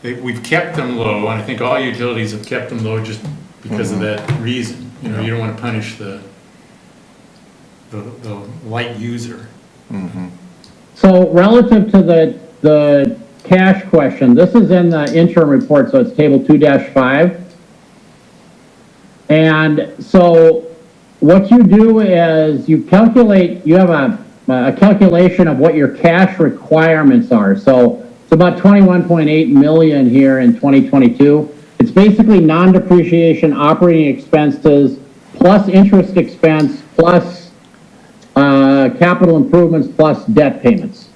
Speaker 1: we've kept them low, and I think all utilities have kept them low just because of that reason. You don't want to punish the light user.
Speaker 10: So relative to the cash question, this is in the interim report, so it's table 2-5. And so what you do is you have a calculation of what your cash requirements are. So it's about 21.8 million here in 2022. It's basically non-depreciation operating expenses plus interest expense plus capital improvements plus debt payments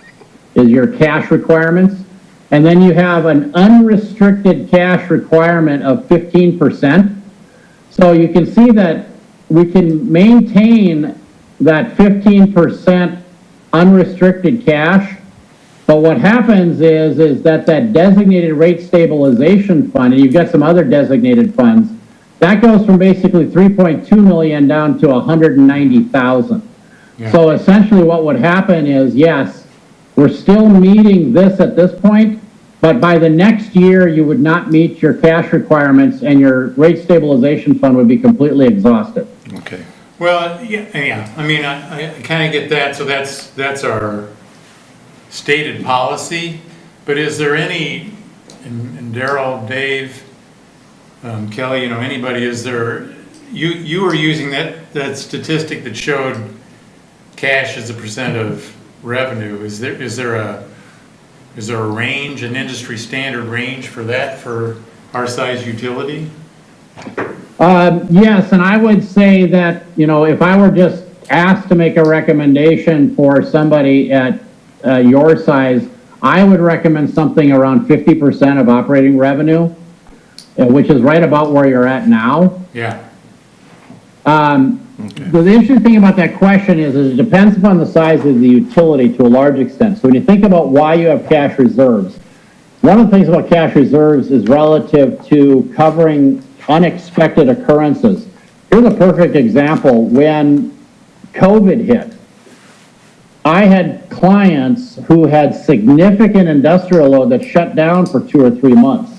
Speaker 10: is your cash requirements. And then you have an unrestricted cash requirement of 15%. So you can see that we can maintain that 15% unrestricted cash. But what happens is that designated rate stabilization fund, and you've got some other designated funds, that goes from basically 3.2 million down to 190,000. Yeah. So essentially what would happen is, yes, we're still meeting this at this point, but by the next year, you would not meet your cash requirements and your rate stabilization fund would be completely exhausted.
Speaker 1: Okay. Well, yeah. I mean, I kind of get that. So that's our stated policy. But is there any, and Daryl, Dave, Kelly, anybody, is there, you were using that statistic that showed cash as a % of revenue. Is there a range, an industry standard range for that for our size utility?
Speaker 10: Yes, and I would say that, if I were just asked to make a recommendation for somebody at your size, I would recommend something around 50% of operating revenue, which is right about where you're at now.
Speaker 1: Yeah,
Speaker 10: The interesting thing about that question is it depends upon the size of the utility to a large extent. So when you think about why you have cash reserves, one of the things about cash reserves is relative to covering unexpected occurrences. Here's a perfect example. When COVID hit, I had clients who had significant industrial load that shut down for 2 or 3 months.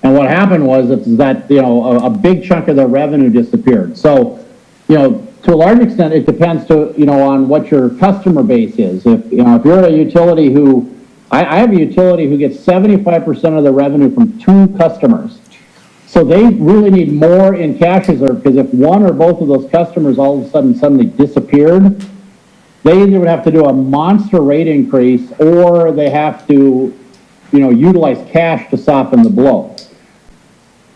Speaker 10: And what happened was that, a big chunk of their revenue disappeared. So, to a large extent, it depends on what your customer base is. If you're a utility I have a utility who gets 75% of their revenue from 2 customers. So they really need more in cash reserve, because if one or both of those customers all of a sudden suddenly disappeared, they either would have to do a monster rate increase, or they have to, utilize cash to soften the blow.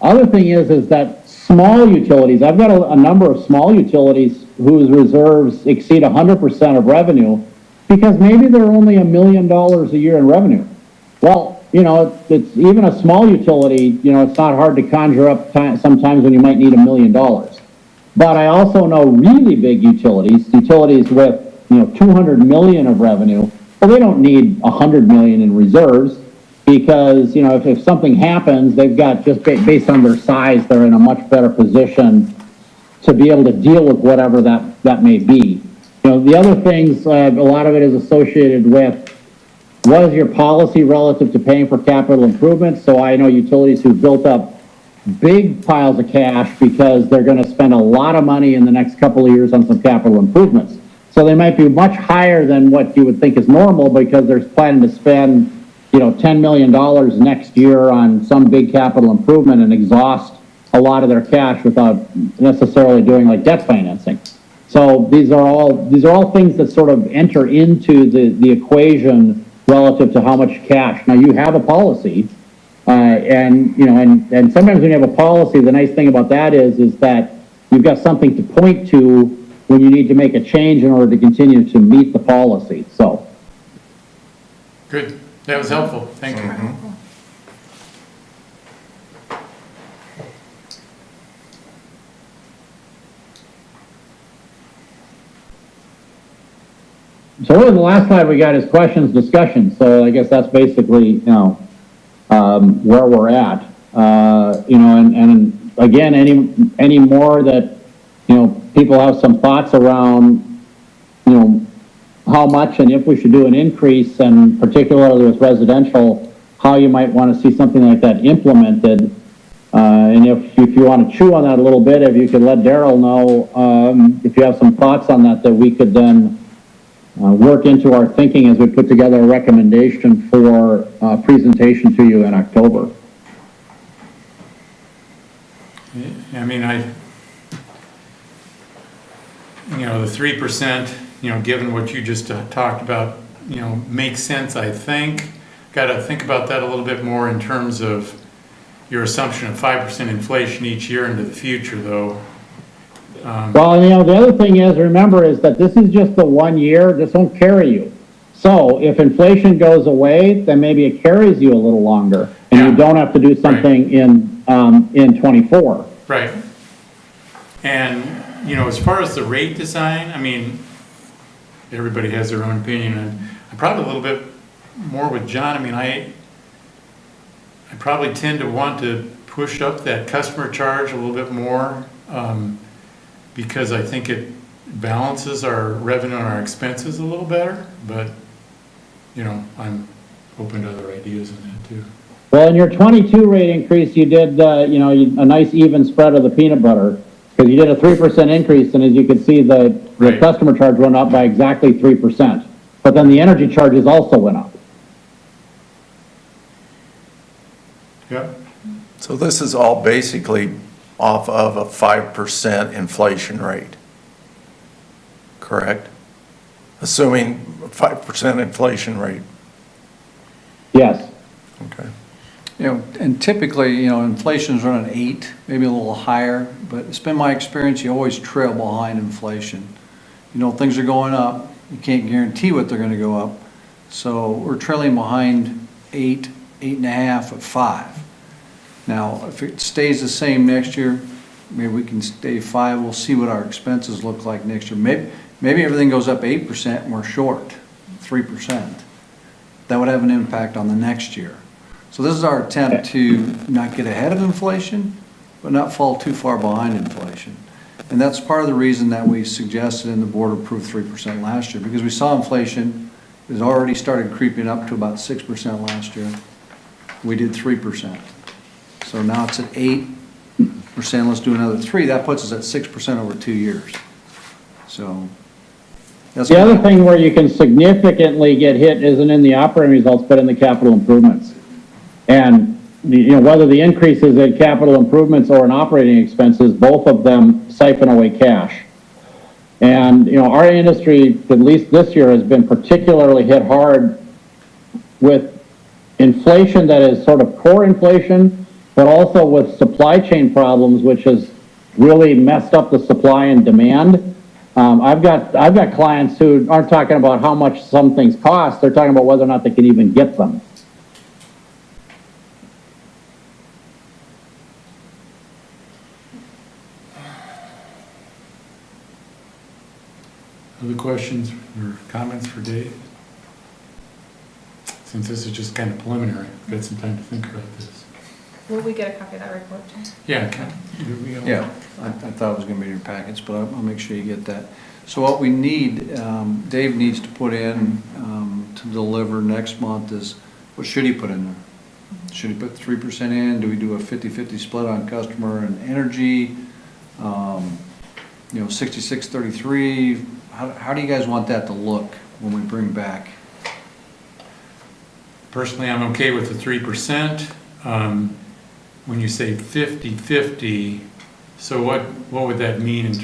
Speaker 10: Other thing is that small utilities, I've got a number of small utilities whose reserves exceed 100% of revenue, because maybe they're only $1 million a year in revenue. Well, it's even a small utility, it's not hard to conjure up sometimes when you might need $1 million. But I also know really big utilities with, 200 million of revenue, well, they don't need 100 million in reserves, because, if something happens, they've got, just based on their size, they're in a much better position to be able to deal with whatever that may be. The other things, a lot of it is associated with, what is your policy relative to paying for capital improvements? So I know utilities who built up big piles of cash because they're going to spend a lot of money in the next couple of years on some capital improvements. So they might be much higher than what you would think is normal, because they're planning to spend, $10 million next year on some big capital improvement and exhaust a lot of their cash without necessarily doing like debt financing. So these are all things that sort of enter into the equation relative to how much cash. Now, you have a policy, and sometimes when you have a policy, the nice thing about that is that you've got something to point to when you need to make a change in order to continue to meet the policy. So,
Speaker 1: good. That was helpful. Thank you.
Speaker 10: So really the last slide we got is questions, discussion. So I guess that's basically, where we're at. And again, any more that, people have some thoughts around, how much and if we should do an increase, and particularly with residential, how you might want to see something like that implemented. And if you want to chew on that a little bit, if you could let Daryl know, if you have some thoughts on that we could then work into our thinking as we put together a recommendation for presentation to you in October.
Speaker 1: I mean, the 3%, given what you just talked about, makes sense, I think. Got to think about that a little bit more in terms of your assumption of 5% inflation each year into the future, though.
Speaker 10: Well, the other thing is, remember, is that this is just the 1 year. This won't carry you. So if inflation goes away, then maybe it carries you a little longer, and you don't have to do something in 24.
Speaker 1: Right. And, as far as the rate design, I mean, everybody has their own opinion, and I'm probably a little bit more with John. I mean, I probably tend to want to push up that customer charge a little bit more, because I think it balances our revenue and our expenses a little better, but, I'm open to other ideas on that too.
Speaker 10: Well, in your 22 rate increase, you did, a nice even spread of the peanut butter, because you did a 3% increase, and as you can see, the customer charge went up by exactly 3%. But then the energy charges also went up.
Speaker 1: Yep.
Speaker 3: So this is all basically off of a 5% inflation rate, correct? Assuming 5% inflation rate.
Speaker 10: Yes.
Speaker 3: Okay.
Speaker 5: And typically, inflation's running 8, maybe a little higher, but it's been my experience, you always trail behind inflation. things are going up. You can't guarantee what they're gonna go up. So we're trailing behind 8, 8.5 at 5. Now, if it stays the same next year, maybe we can stay 5. We'll see what our expenses look like next year. Maybe everything goes up 8% and we're short 3%. That would have an impact on the next year. So this is our attempt to not get ahead of inflation, but not fall too far behind inflation. And that's part of the reason that we suggested and the board approved 3% last year, because we saw inflation has already started creeping up to about 6% last year. We did 3%. So now it's at 8%, let's do another 3. That puts us at 6% over 2 years. So that's
Speaker 10: The other thing where you can significantly get hit isn't in the operating results, but in the capital improvements. And, whether the increase is in capital improvements or in operating expenses, both of them siphon away cash. And, our industry, at least this year, has been particularly hit hard with inflation that is sort of core inflation, but also with supply chain problems, which has really messed up the supply and demand. I've got clients who aren't talking about how much some things cost, they're talking about whether or not they can even get them.
Speaker 1: Other questions or comments for Dave? Since this is just kind of preliminary, we've got some time to think about this.
Speaker 9: Will we get a copy of that report?
Speaker 1: Yeah,
Speaker 5: Yeah, I thought it was gonna be in your packets, but I'll make sure you get that. So what we need, Dave needs to put in, to deliver next month is, what should he put in there? Should he put 3% in? Do we do a 50-50 split on customer and energy? 66-33? How do you guys want that to look when we bring back?
Speaker 1: Personally, I'm okay with the 3%. When you say 50-50, so what would that mean in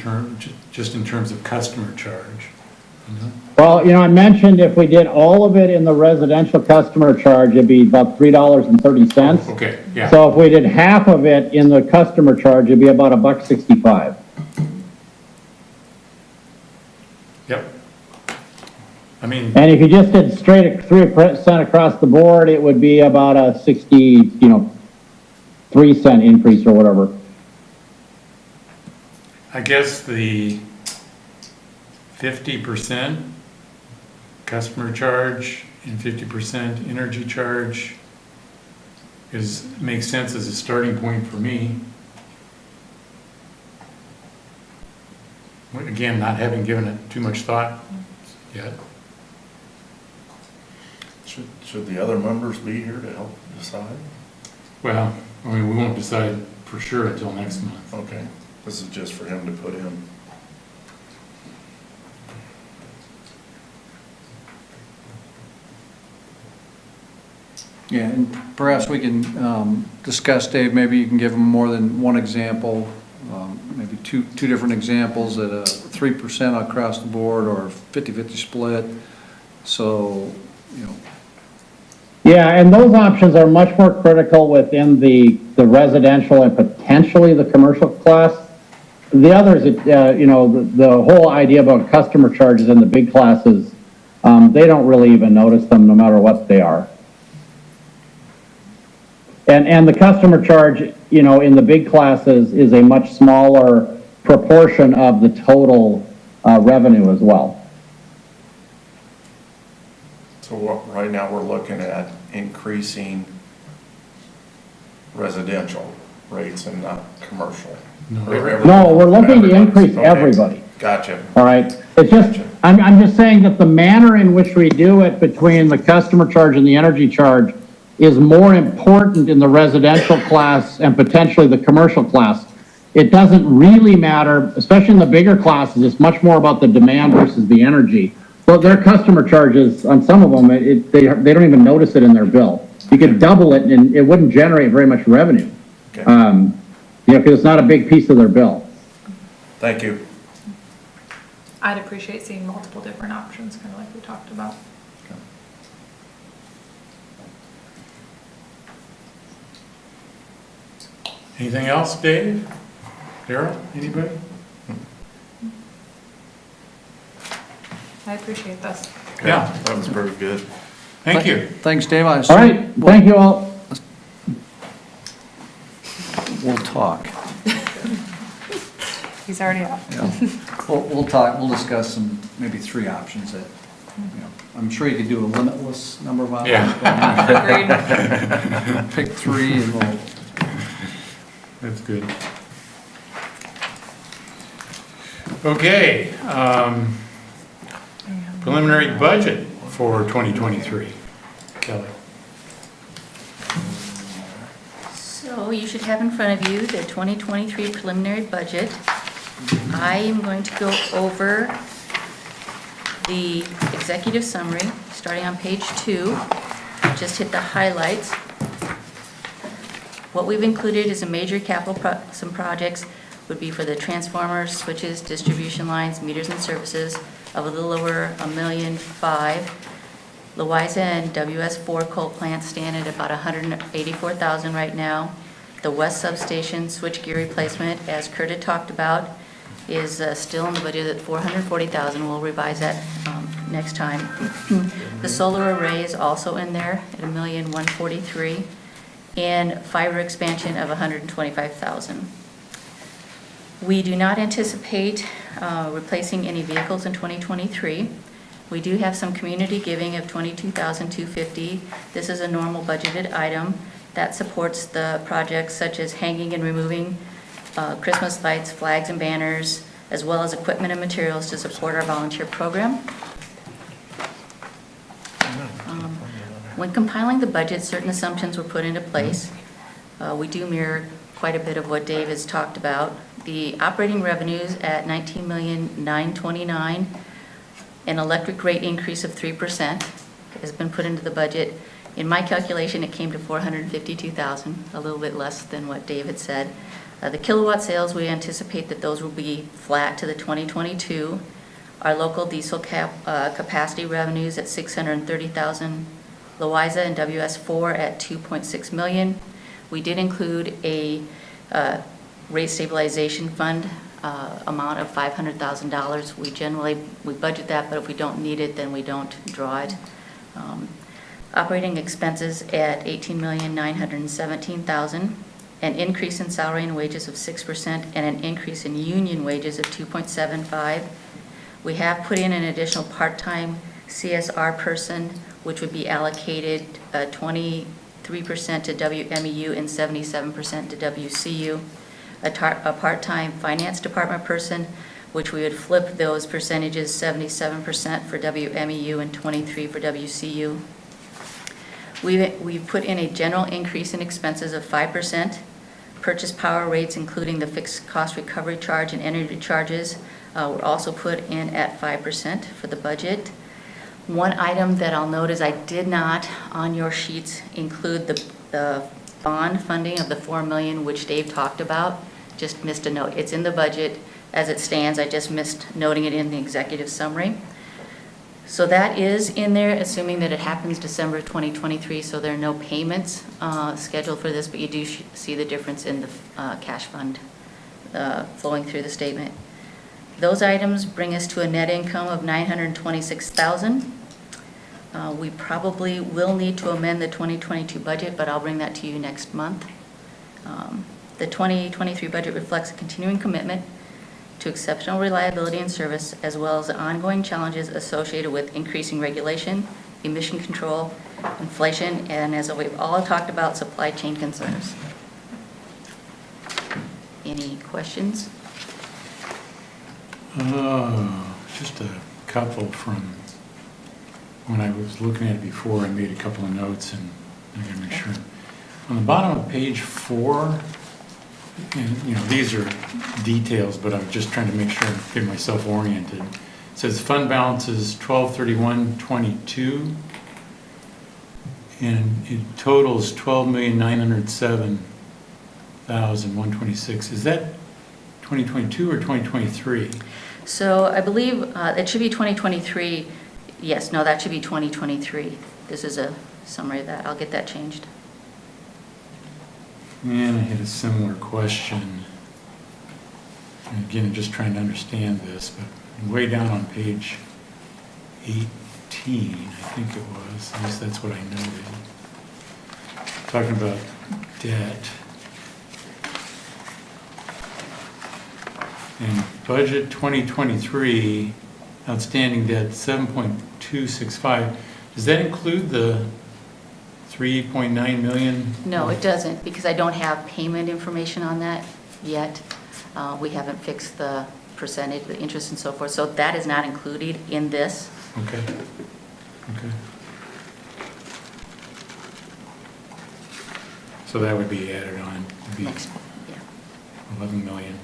Speaker 1: just in terms of customer charge?
Speaker 10: Well, I mentioned if we did all of it in the residential customer charge, it'd be about $3.30.
Speaker 1: Okay, yeah.
Speaker 10: So if we did half of it in the customer charge, it'd be about $1.65.
Speaker 1: Yep. I mean,
Speaker 10: And if you just did straight 3% across the board, it would be about a 3-cent increase or whatever.
Speaker 1: I guess the 50% customer charge and 50% energy charge makes sense as a starting point for me. Again, not having given it too much thought yet.
Speaker 3: Should the other members be here to help decide?
Speaker 1: Well, we won't decide for sure until next month.
Speaker 3: Okay, this is just for him to put in.
Speaker 5: Yeah, and perhaps we can discuss, Dave, maybe you can give them more than one example, maybe two different examples at a 3% across the board or 50-50 split. So,
Speaker 10: Yeah, and those options are much more critical within the residential and potentially the commercial class. The others, the whole idea about customer charges in the big classes, they don't really even notice them no matter what they are. And the customer charge, in the big classes is a much smaller proportion of the total revenue as well.
Speaker 3: So right now, we're looking at increasing residential rates and not commercial.
Speaker 1: No,
Speaker 10: No, we're looking to increase
Speaker 3: Okay.
Speaker 10: everybody.
Speaker 3: Gotcha.
Speaker 10: All right, it's just,
Speaker 3: Gotcha.
Speaker 10: I'm just saying that the manner in which we do it between the customer charge and the energy charge is more important in the residential class and potentially the commercial class. It doesn't really matter, especially in the bigger classes, it's much more about the demand versus the energy. Well, their customer charges, on some of them, they don't even notice it in their bill. You could double it and it wouldn't generate very much revenue.
Speaker 3: Okay.
Speaker 10: Because it's not a big piece of their bill.
Speaker 3: Thank you.
Speaker 9: I'd appreciate seeing multiple different options, kind of like we talked about.
Speaker 1: Anything else, Dave? Daryl, anybody?
Speaker 9: I appreciate this.
Speaker 1: Yeah.
Speaker 3: That was very good.
Speaker 1: Thank you.
Speaker 5: Thanks, Dave. I
Speaker 10: All right, thank you all.
Speaker 5: We'll talk.
Speaker 9: He's already up.
Speaker 5: Yeah. We'll talk, we'll discuss some, maybe 3 options that, you know, I'm sure you could do a limitless number of options.
Speaker 1: Yeah.
Speaker 5: but Pick 3 and we'll,
Speaker 1: That's good. Okay, preliminary budget for 2023. Kelly.
Speaker 2: So you should have in front of you the 2023 preliminary budget. I am going to go over the executive summary, starting on page 2. Just hit the highlights. What we've included is a major capital, some projects would be for the transformers, switches, distribution lines, meters and services of a little over $1.5 million. Louisa and WS4 coal plants stand at about $184,000 right now. The west substation switchgear replacement, as Kurt had talked about, is still in the budget at $440,000. We'll revise that next time. The solar array is also in there at $1,143,000, and fiber expansion of $125,000. We do not anticipate replacing any vehicles in 2023. We do have some community giving of $22,250. This is a normal budgeted item that supports the projects such as hanging and removing Christmas lights, flags and banners, as well as equipment and materials to support our volunteer program. When compiling the budget, certain assumptions were put into place. We do mirror quite a bit of what Dave has talked about. The operating revenues at $19,929,000, an electric rate increase of 3% has been put into the budget. In my calculation, it came to $452,000, a little bit less than what David said. The kilowatt sales, we anticipate that those will be flat to the 2022. Our local diesel capacity revenues at $630,000. Louisa and WS4 at $2.6 million. We did include a rate stabilization fund amount of $500,000. We budget that, but if we don't need it, then we don't draw it. Operating expenses at $18,917,000, an increase in salary and wages of 6%, and an increase in union wages of 2.75. We have put in an additional part-time CSR person, which would be allocated 23% to WMEU and 77% to WCU. A part-time finance department person, which we would flip those percentages, 77% for WMEU and 23% for WCU. We put in a general increase in expenses of 5%. Purchase power rates, including the fixed cost recovery charge and energy charges, were also put in at 5% for the budget. One item that I'll note is I did not, on your sheets, include the bond funding of the $4 million, which Dave talked about. Just missed a note. It's in the budget as it stands. I just missed noting it in the executive summary. So that is in there, assuming that it happens December 2023, so there are no payments scheduled for this, but you do see the difference in the cash fund flowing through the statement. Those items bring us to a net income of $926,000. We probably will need to amend the 2022 budget, but I'll bring that to you next month. The 2023 budget reflects a continuing commitment to exceptional reliability and service, as well as the ongoing challenges associated with increasing regulation, emission control, inflation, and as we've all talked about, supply chain concerns. Any questions?
Speaker 1: Just a couple from when I was looking at it before. I made a couple of notes, and I gotta make sure. On the bottom of page 4, and these are details, but I'm just trying to make sure I get myself oriented. It says fund balance is $1231,22, and it totals $12,907,126. Is that 2022 or 2023?
Speaker 2: So I believe it should be 2023. Yes, no, that should be 2023. This is a summary of that. I'll get that changed.
Speaker 1: And I had a similar question. And again, I'm just trying to understand this, but way down on page 18, I think it was, at least that's what I noted. Talking about debt. And budget 2023, outstanding debt 7.265. Does that include the 3.9 million?
Speaker 2: No, it doesn't, because I don't have payment information on that yet. We haven't fixed the percentage, the interest and so forth, so that is not included in this.
Speaker 1: Okay. Okay. So that would be added on, would be
Speaker 2: Next, yeah.
Speaker 1: 11 million.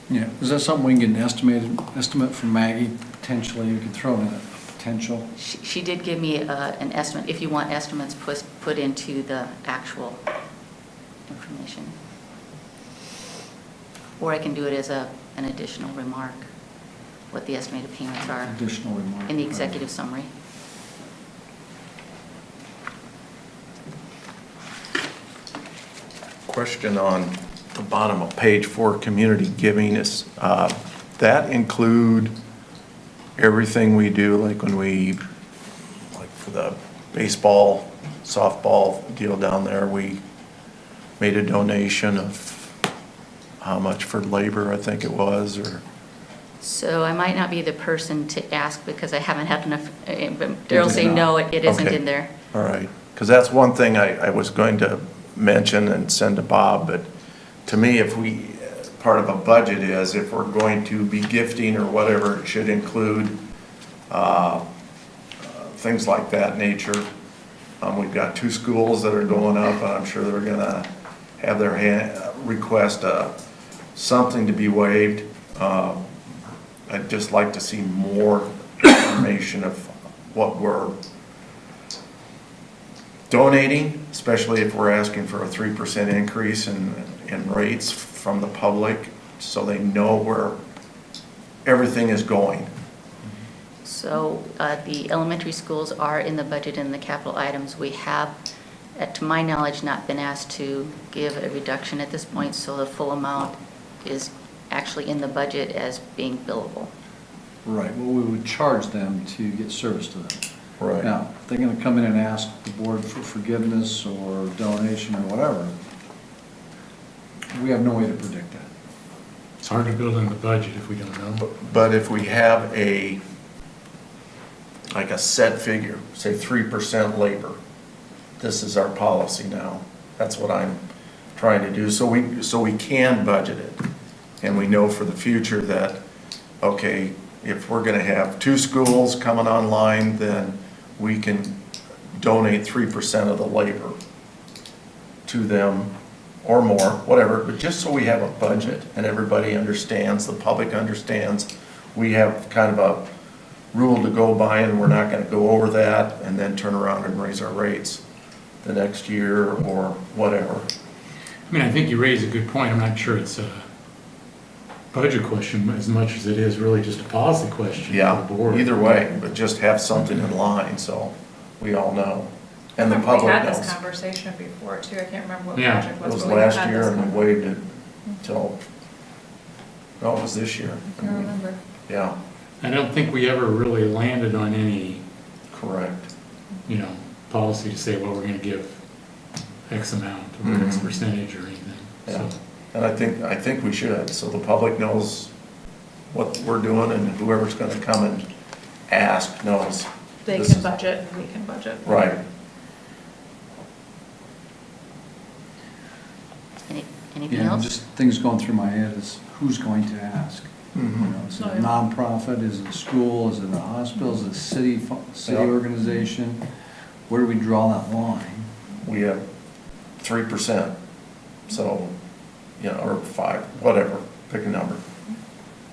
Speaker 5: Yeah, is that something we can get an estimate from Maggie, potentially? We could throw in a potential.
Speaker 2: She did give me an estimate, if you want estimates put into the actual information. Or I can do it as an additional remark, what the estimated payments are
Speaker 5: Additional remark.
Speaker 2: in the executive summary.
Speaker 3: Question on the bottom of page 4, community giving, is that include everything we do, like when we, like for the baseball, softball deal down there, we made a donation of how much for labor, I think it was, or?
Speaker 2: So I might not be the person to ask because I haven't had enough, but Darrell say
Speaker 5: not.
Speaker 2: no, it isn't
Speaker 3: Okay.
Speaker 2: in there.
Speaker 3: All right, because that's one thing I was going to mention and send to Bob, but to me, if we, part of a budget is, if we're going to be gifting or whatever, it should include things like that nature. We've got 2 schools that are going up, and I'm sure they're gonna have their request something to be waived. I'd just like to see more information of what we're donating, especially if we're asking for a 3% increase in rates from the public, so they know where everything is going.
Speaker 2: So the elementary schools are in the budget in the capital items. We have, to my knowledge, not been asked to give a reduction at this point, so the full amount is actually in the budget as being billable.
Speaker 5: Right, well, we would charge them to get service to them.
Speaker 3: Right.
Speaker 5: Now, if they're gonna come in and ask the board for forgiveness or donation or whatever, we have no way to predict that.
Speaker 1: It's hard to build in the budget if we don't know.
Speaker 3: But if we have like a set figure, say 3% labor, this is our policy now. That's what I'm trying to do, so we can budget it. And we know for the future that, okay, if we're gonna have 2 schools coming online, then we can donate 3% of the labor to them, or more, whatever, but just so we have a budget and everybody understands, the public understands, we have kind of a rule to go by, and we're not gonna go over that and then turn around and raise our rates the next year or whatever.
Speaker 1: I mean, I think you raise a good point. I'm not sure it's a budget question as much as it is really just a policy question
Speaker 3: Yeah,
Speaker 1: for the board.
Speaker 3: either way, but just have something in line so we all know. And the public
Speaker 9: We had
Speaker 3: knows.
Speaker 9: this conversation before too, I can't remember what
Speaker 1: Yeah.
Speaker 9: project
Speaker 3: It
Speaker 9: was.
Speaker 3: was
Speaker 9: but we
Speaker 3: last
Speaker 9: had
Speaker 3: year
Speaker 9: this
Speaker 3: and we
Speaker 9: con-
Speaker 3: waived it till, no, it was this year.
Speaker 9: I can't remember.
Speaker 3: Yeah,
Speaker 1: I don't think we ever really landed on any,
Speaker 3: correct.
Speaker 1: policy to say, well, we're gonna give X amount or X percentage or anything.
Speaker 3: Yeah.
Speaker 1: So,
Speaker 3: And I think we should, so the public knows what we're doing, and whoever's gonna come and ask knows.
Speaker 9: They
Speaker 3: this
Speaker 9: can
Speaker 3: is-
Speaker 9: budget and we can budget.
Speaker 3: Right.
Speaker 2: Anything
Speaker 5: Yeah,
Speaker 2: else?
Speaker 5: just things going through my head is who's going to ask? You know, is it
Speaker 9: Oh,
Speaker 5: a
Speaker 9: yeah.
Speaker 5: nonprofit, is it a school, is it a hospital, is it a city
Speaker 3: Yeah.
Speaker 5: organization? Where do we draw that line?
Speaker 3: We have 3%, so, or 5, whatever, pick a number.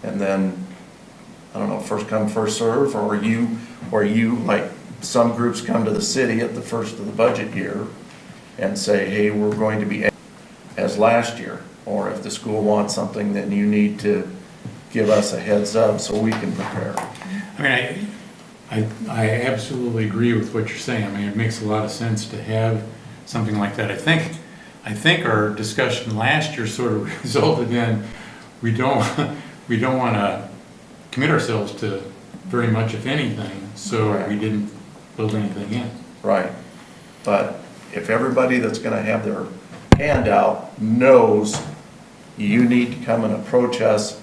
Speaker 3: And then, I don't know, first come, first serve, or you, like, some groups come to the city at the first of the budget year and say, hey, we're going to be as last year, or if the school wants something, then you need to give us a heads up so we can prepare.
Speaker 1: I mean, I absolutely agree with what you're saying. I mean, it makes a lot of sense to have something like that. I think our discussion last year sort of resulted in, we don't want to commit ourselves to very much, if anything, so we didn't build anything in.
Speaker 3: Right. But if everybody that's gonna have their hand out knows you need to come and approach us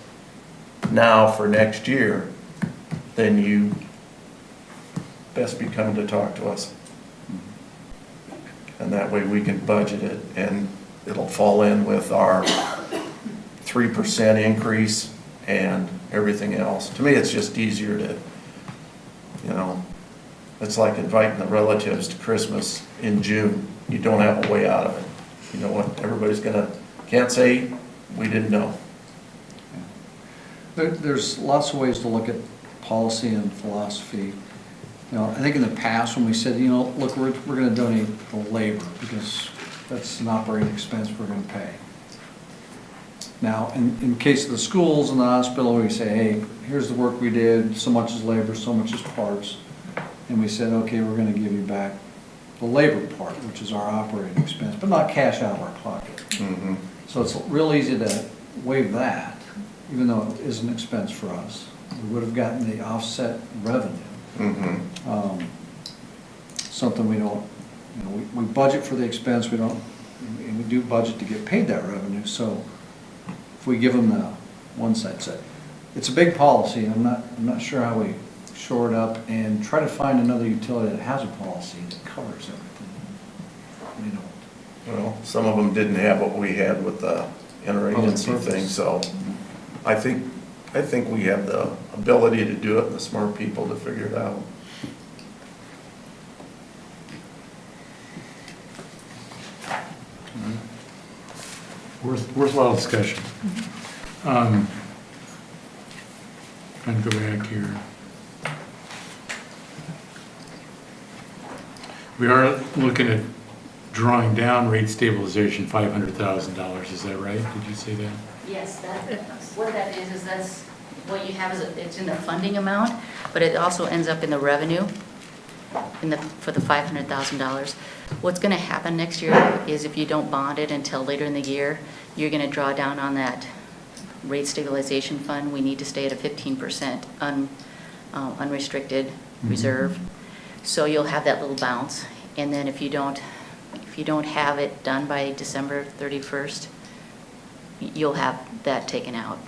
Speaker 3: now for next year, then you best be coming to talk to us. And that way we can budget it, and it'll fall in with our 3% increase and everything else. To me, it's just easier to, it's like inviting the relatives to Christmas in June. You don't have a way out of it. You know what, everybody's can't say, we didn't know.
Speaker 5: There's lots of ways to look at policy and philosophy. I think in the past when we said, look, we're going to donate the labor because that's an operating expense we're going to pay. Now, in case of the schools and the hospital, we say, hey, here's the work we did, so much is labor, so much is parts. And we said, okay, we're going to give you back the labor part, which is our operating expense, but not cash out of our pocket.
Speaker 3: Mm-hmm.
Speaker 5: So it's real easy to waive that, even though it is an expense for us. We would have gotten the offset revenue.
Speaker 3: Mm-hmm.
Speaker 5: Something we don't, we budget for the expense, we don't, and we do budget to get paid that revenue, so if we give them the one side set. It's a big policy, and I'm not sure how we shore it up and try to find another utility that has a policy that covers everything.
Speaker 3: Well, some of them didn't have what we had with the interagency thing, so I think we have the ability to do it and the smart people to figure it out.
Speaker 1: Worthwhile discussion. Trying to go back here. We are looking at drawing down rate stabilization, $500,000, is that right? Did you say that?
Speaker 2: Yes, what that is that's what you have it's in the funding amount, but it also ends up in the revenue for the $500,000. What's going to happen next year is if you don't bond it until later in the year, you're going to draw down on that rate stabilization fund. We need to stay at a 15% unrestricted reserve. So you'll have that little bounce, and then if you don't have it done by December 31st, you'll have that taken out.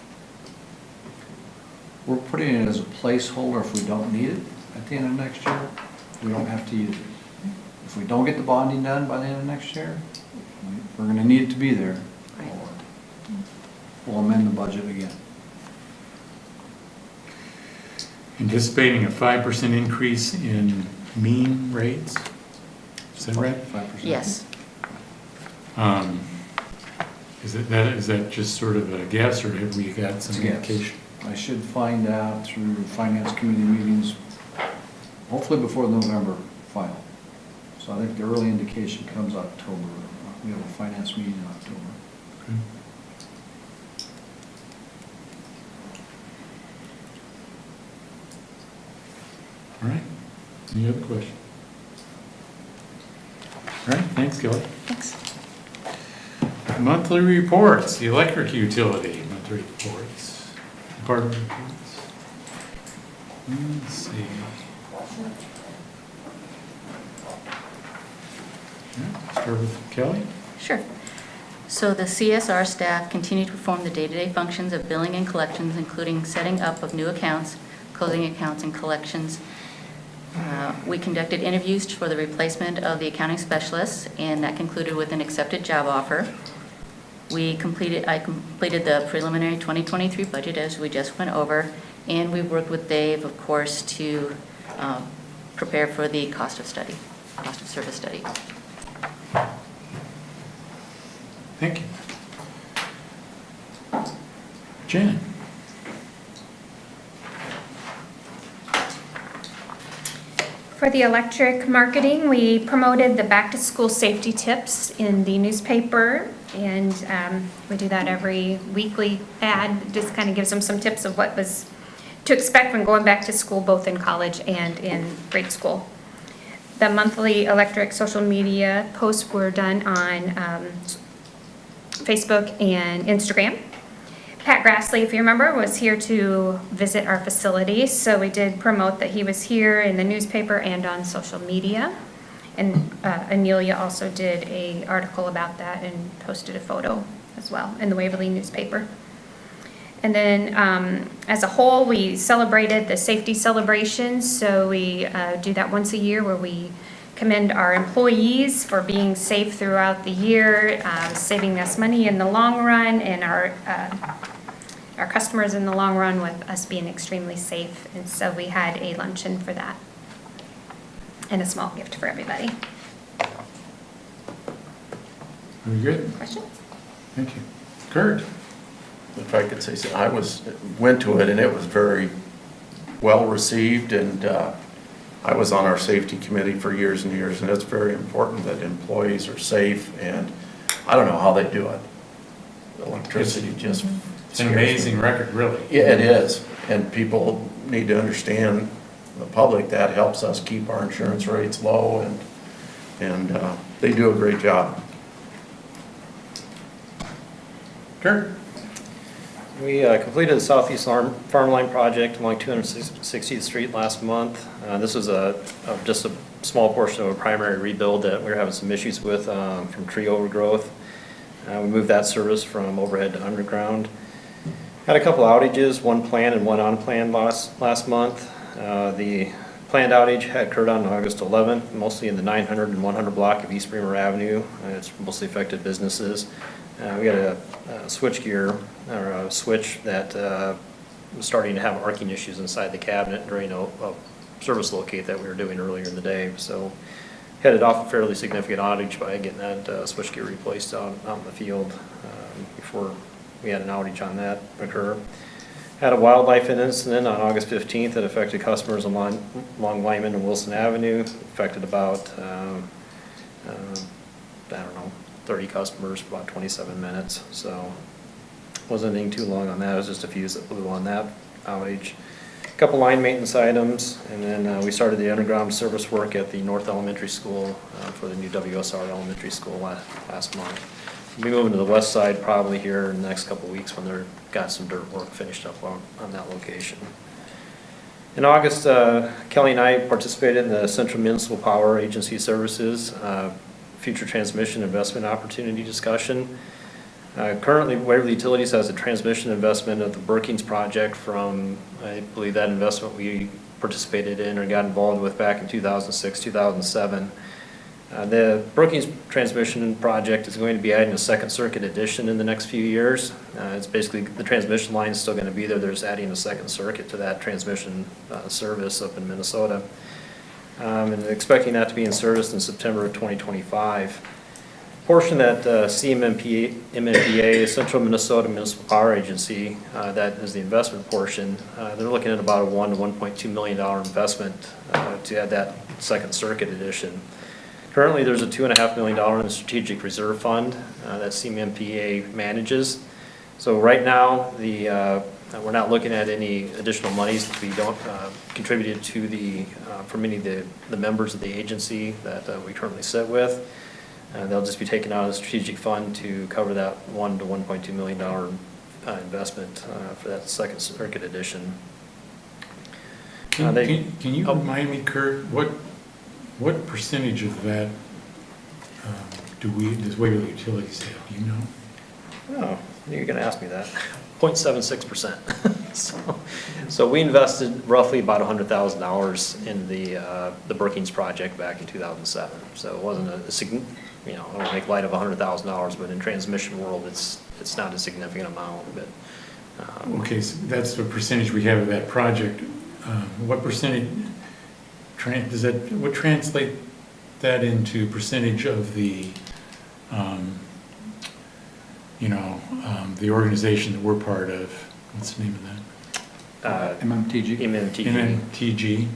Speaker 5: We're putting it as a placeholder if we don't need it at the end of next year. We don't have to use it. If we don't get the bonding done by the end of next year, we're going to need it to be there.
Speaker 2: Right.
Speaker 5: We'll amend the budget again.
Speaker 1: Anticipating a 5% increase in mean rates? Is that right?
Speaker 5: 5%?
Speaker 2: Yes.
Speaker 1: Is that just sort of a guess, or have we got some
Speaker 5: It's a guess.
Speaker 1: indication?
Speaker 5: I should find out through finance committee meetings, hopefully before the November final. So I think the early indication comes October. We have a finance meeting in October.
Speaker 1: Okay. All right. Any other questions? All right, thanks, Kelly.
Speaker 2: Thanks.
Speaker 1: Monthly reports, the electric utility, monthly reports, department reports. Let's see. Yeah, start with Kelly.
Speaker 2: Sure. So the CSR staff continue to perform the day-to-day functions of billing and collections, including setting up of new accounts, closing accounts, and collections. We conducted interviews for the replacement of the accounting specialists, and that concluded with an accepted job offer. I completed the preliminary 2023 budget, as we just went over, and we worked with Dave, of course, to prepare for the cost of service study.
Speaker 1: Thank you. Jen.
Speaker 6: For the electric marketing, we promoted the back-to-school safety tips in the newspaper, and we do that every weekly ad. Just kind of gives them some tips of what was to expect when going back to school, both in college and in grade school. The monthly electric social media posts were done on Facebook and Instagram. Pat Grassley, if you remember, was here to visit our facility, so we did promote that he was here in the newspaper and on social media. And Amelia also did an article about that and posted a photo as well in the Waverly newspaper. And then, as a whole, we celebrated the safety celebrations, so we do that once a year where we commend our employees for being safe throughout the year, saving us money in the long run, and our customers in the long run with us being extremely safe. And so we had a luncheon for that and a small gift for everybody.
Speaker 1: Very good.
Speaker 6: Questions?
Speaker 1: Thank you. Kurt?
Speaker 3: If I could say so, went to it and it was very well received, and I was on our safety committee for years and years, and it's very important that employees are safe, and I don't know how they do it. Electricity just
Speaker 1: It's an amazing record, really.
Speaker 3: Yeah, it is, and people need to understand, the public, that helps us keep our insurance rates low, and they do a great job.
Speaker 1: Kurt?
Speaker 7: We completed the Southeast Farm Line project along 260th Street last month. This was just a small portion of a primary rebuild that we were having some issues with from tree overgrowth. We moved that service from overhead to underground. Had a couple outages, one planned and one unplanned last month. The planned outage had occurred on August 11th, mostly in the 900 and 100 block of East Bremer Avenue. It's mostly affected businesses. We had a switchgear, or a switch that was starting to have arcing issues inside the cabinet during a service locate that we were doing earlier in the day. So headed off a fairly significant outage by getting that switchgear replaced out in the field before we had an outage on that occur. Had a wildlife incident on August 15th that affected customers along Lyman and Wilson Avenue. Affected about, I don't know, 30 customers for about 27 minutes. So wasn't anything too long on that. It was just a fuse that blew on that outage. A couple line maintenance items, and then we started the underground service work at the North Elementary School for the new WSR Elementary School last month. We'll be moving to the west side probably here in the next couple of weeks when they've got some dirt work finished up on that location. In August, Kelly and I participated in the Central Municipal Power Agency Services Future Transmission Investment Opportunity Discussion. Currently, Waverly Utilities has a transmission investment at the Brookings project from, I believe that investment we participated in or got involved with back in 2006, 2007. The Brookings transmission project is going to be adding a second circuit addition in the next few years. It's basically, the transmission line is still going to be there. They're just adding a second circuit to that transmission service up in Minnesota. And expecting that to be in service in September of 2025. Portion that CMMPA, Central Minnesota Municipal Power Agency, that is the investment portion, they're looking at about a $1 to $1.2 million investment to add that second circuit addition. Currently, there's a $2.5 million in the Strategic Reserve Fund that CMMPA manages. So right now, we're not looking at any additional monies to be contributed to from any of the members of the agency that we currently sit with. They'll just be taken out of the strategic fund to cover that $1 to $1.2 million investment for that second circuit addition.
Speaker 1: Can you remind me, Kurt, what percentage of that does Waverly Utilities have? Do you know?
Speaker 7: Oh, you're going to ask me that. 0.76%. So we invested roughly about $100,000 in the Brookings project back in 2007. So it wasn't I don't make light of $100,000, but in transmission world, it's not a significant amount. But
Speaker 1: okay, so that's the percentage we have of that project. What percentage what translate that into percentage of the the organization that we're part of? What's the name of that?
Speaker 5: MMTG.
Speaker 1: MMTG.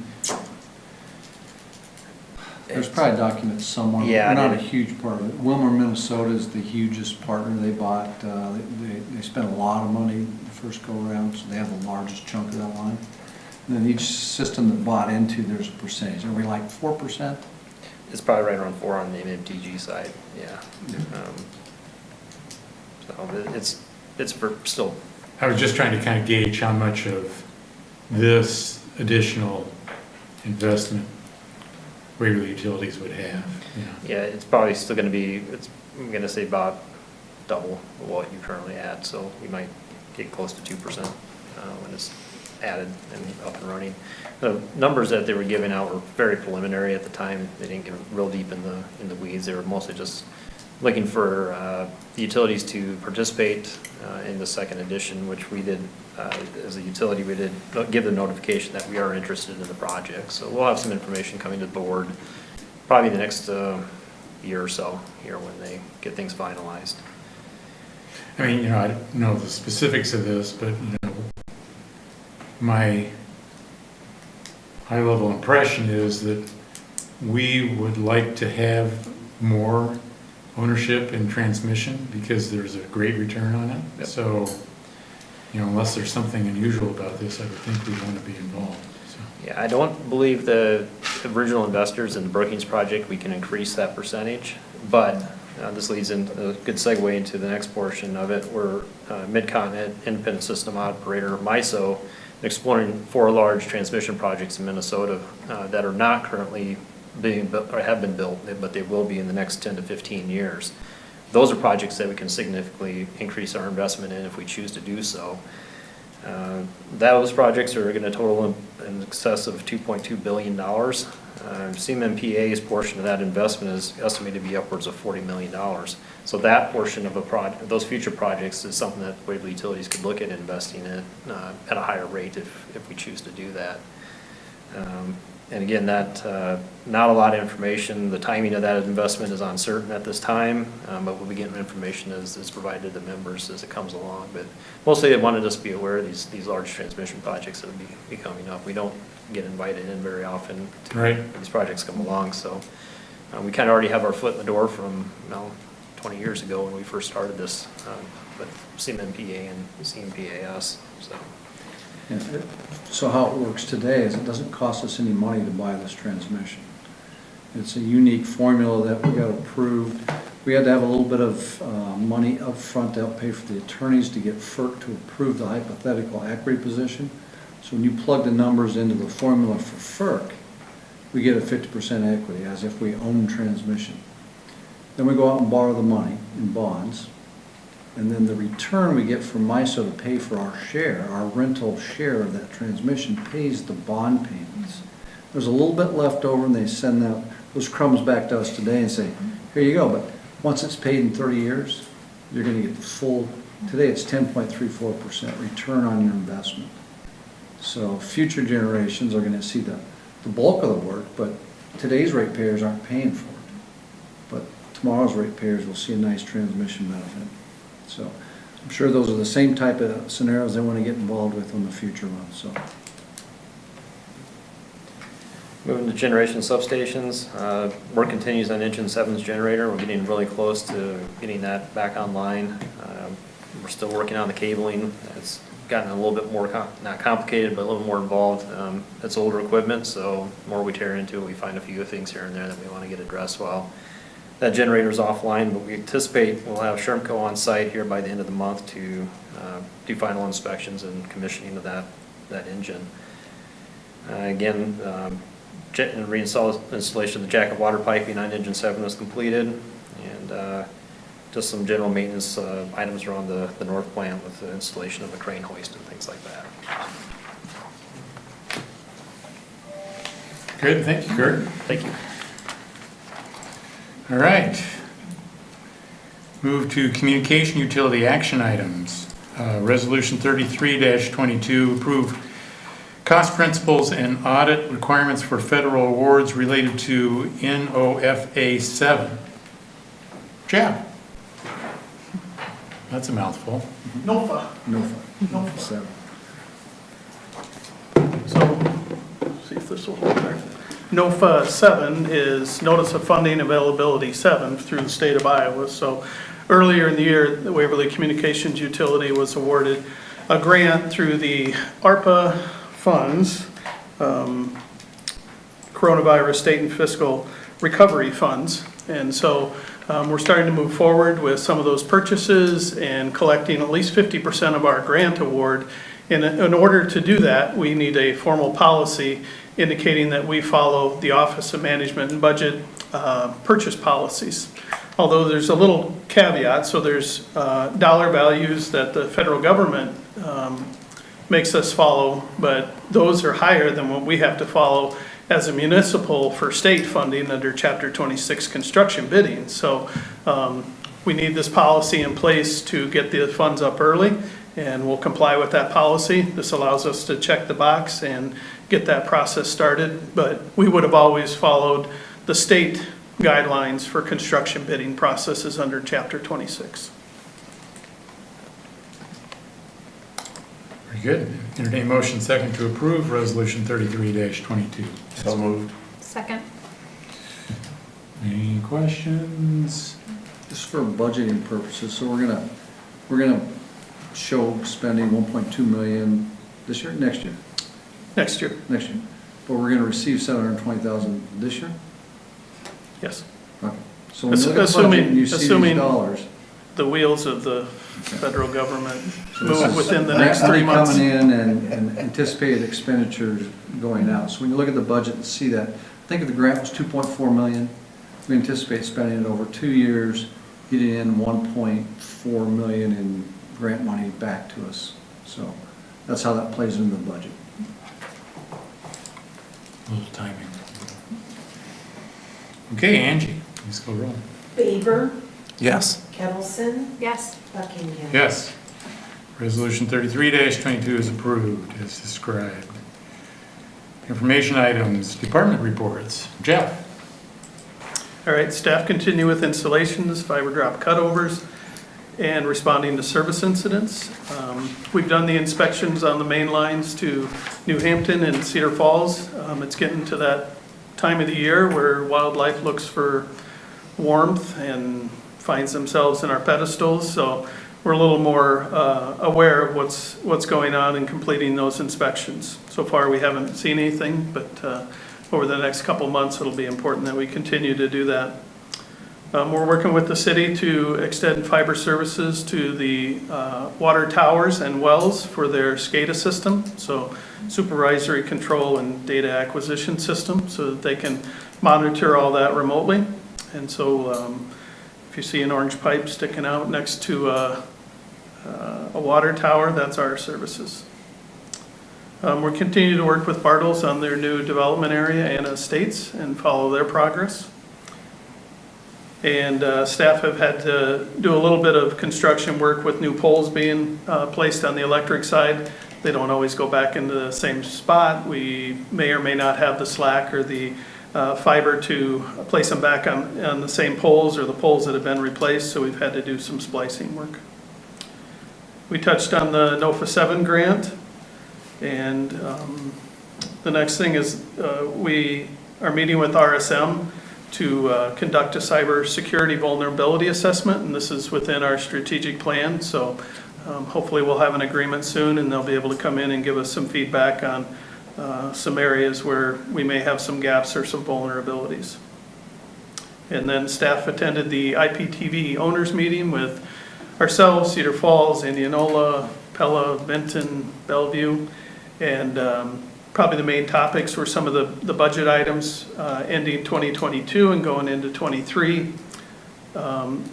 Speaker 5: There's probably documents somewhere.
Speaker 7: Yeah,
Speaker 5: We're not a huge part of it. Wilmer, Minnesota is the hugest partner they bought. They spent a lot of money the first go around, so they have the largest chunk of that line. And then each system that bought into, there's a percentage. Are we like 4%?
Speaker 7: it's probably right around 4 on the MMTG side, yeah. So it's still
Speaker 1: I was just trying to kind of gauge how much of this additional investment Waverly Utilities would have, you know.
Speaker 7: Yeah, it's probably still gonna be, I'm gonna say about double what you currently add, so you might get close to 2% when it's added and up and running. The numbers that they were giving out were very preliminary at the time. They didn't get real deep in the weeds. They were mostly just looking for the utilities to participate in the second edition, which we did as a utility. We did give the notification that we are interested in the project. So we'll have some information coming to the board probably the next year or so here when they get things finalized.
Speaker 1: I mean, you know, I don't know the specifics of this, but, you know, my high-level impression is that we would like to have more ownership in transmission because there's a great return on it.
Speaker 7: Yep.
Speaker 1: So, you know, unless there's something unusual about this, I would think we'd want to be involved, so.
Speaker 7: Yeah, I don't believe the original investors in the Brookings project, we can increase that percentage, but this leads in a good segue into the next portion of it, where Mid-Continent Independent System Operator, MISO, exploring 4 large transmission projects in Minnesota that are not currently being built or have been built, but they will be in the next 10 to 15 years. Those are projects that we can significantly increase our investment in if we choose to do so. Those projects are going to total in excess of $2.2 billion. CMMPA's portion of that investment is estimated to be upwards of $40 million. So that portion of those future projects is something that Waverly Utilities could look at investing in at a higher rate if we choose to do that. And again, that not a lot of information. The timing of that investment is uncertain at this time, but we'll be getting information as it's provided to members as it comes along. But mostly they wanted us to be aware of these large transmission projects that will be coming up. We don't get invited in very often to these projects come along, so we kind of already have our foot in the door from 20 years ago when we first started this with CMMPA and CMPAS.
Speaker 5: So how it works today is it doesn't cost us any money to buy this transmission. It's a unique formula that we got approved. We had to have a little bit of money up front to help pay for the attorneys to get FERC to approve the hypothetical equity position. So when you plug the numbers into the formula for FERC, we get a 50% equity as if we own transmission. Then we go out and borrow the money in bonds. And then the return we get from MISO to pay for our share, our rental share of that transmission, pays the bond payments. There's a little bit left over, and they send out those crumbs back to us today and say, here you go, but once it's paid in 30 years, you're going to get the full, today it's 10.34% return on your investment. So future generations are going to see the bulk of the work, but today's ratepayers aren't paying for it. But tomorrow's ratepayers will see a nice transmission benefit. So I'm sure those are the same type of scenarios they want to get involved with on the future ones. So.
Speaker 7: Moving to generation substations, work continues on Engine 7's generator. We're getting really close to getting that back online. We're still working on the cabling. It's gotten a little bit more, not complicated, but a little more involved. It's older equipment, so the more we tear into it, we find a few things here and there that we want to get addressed while that generator's offline, but we anticipate we'll have Shermco on site here by the end of the month to do final inspections and commissioning of that engine. Again, installation of the jacket water piping on Engine 7 was completed, and just some general maintenance items around the north plant with the installation of a crane hoist and things like that.
Speaker 1: Good, thank you, Kurt.
Speaker 7: Thank you.
Speaker 1: All right. Move to communication utility action items. Resolution 33-22, approve cost principles and audit requirements for federal awards related to NOFA 7. Jeff? That's a mouthful.
Speaker 5: NOFA 7.
Speaker 11: So, see if this will work there. NOFA 7 is Notice of Funding Availability 7 through the state of Iowa. So earlier in the year, the Waverly Communications Utility was awarded a grant through the ARPA funds, Coronavirus State and Fiscal Recovery Funds. And so We're starting to move forward with some of those purchases and collecting at least 50% of our grant award. In order to do that, we need a formal policy indicating that we follow the Office of Management and Budget purchase policies. Although there's a little caveat, so there's dollar values that the federal government makes us follow, but those are higher than what we have to follow as a municipal for state funding under Chapter 26 construction bidding. So we need this policy in place to get the funds up early, and we'll comply with that policy. This allows us to check the box and get that process started, but we would have always followed the state guidelines for construction bidding processes under Chapter 26.
Speaker 1: Very good. Entertain motion second to approve Resolution 33-22.
Speaker 3: So moved.
Speaker 9: Second.
Speaker 1: Any questions?
Speaker 5: Just for budgeting purposes, so we're gonna show spending 1.2 million this year, next year?
Speaker 11: Next year,
Speaker 5: Next year. But we're gonna receive 720,000 this year?
Speaker 11: yes.
Speaker 5: Okay. So when you look at the budget and you see
Speaker 11: Assuming-
Speaker 5: these dollars.
Speaker 11: The wheels of the federal government
Speaker 5: So this
Speaker 11: move
Speaker 5: is
Speaker 11: within the next 3
Speaker 5: already
Speaker 11: months.
Speaker 5: coming in and anticipated expenditures going out. So when you look at the budget and see that, think of the grant was 2.4 million. We anticipate spending it over 2 years, getting in 1.4 million in grant money back to us. So that's how that plays into the budget.
Speaker 1: A little timing. Okay, Angie, please go roll.
Speaker 8: Favor,
Speaker 3: Yes.
Speaker 8: Kettleson,
Speaker 9: Yes.
Speaker 8: Buckingham.
Speaker 1: Yes. Resolution 33-22 is approved as described. Information items, department reports. Jeff?
Speaker 11: All right, staff continue with installations, fiber drop cutovers, and responding to service incidents. We've done the inspections on the main lines to New Hampton and Cedar Falls. It's getting to that time of the year where wildlife looks for warmth and finds themselves in our pedestals, so we're a little more aware of what's going on in completing those inspections. So far, we haven't seen anything, but over the next couple months, it'll be important that we continue to do that. We're working with the city to extend fiber services to the water towers and wells for their SCADA system, so supervisory control and data acquisition system, so that they can monitor all that remotely. And so if you see an orange pipe sticking out next to a water tower, that's our services. We're continuing to work with Bartles on their new development area and estates and follow their progress. And staff have had to do a little bit of construction work with new poles being placed on the electric side. They don't always go back into the same spot. We may or may not have the slack or the fiber to place them back on the same poles or the poles that have been replaced, so we've had to do some splicing work. We touched on the NOFA 7 grant, and the next thing is we are meeting with RSM to conduct a cybersecurity vulnerability assessment, and this is within our strategic plan, so hopefully we'll have an agreement soon and they'll be able to come in and give us some feedback on some areas where we may have some gaps or some vulnerabilities. And then staff attended the IPTV owners meeting with ourselves, Cedar Falls, Indianola, Pella, Benton, Bellevue, and probably the main topics were some of the budget items ending 2022 and going into 23.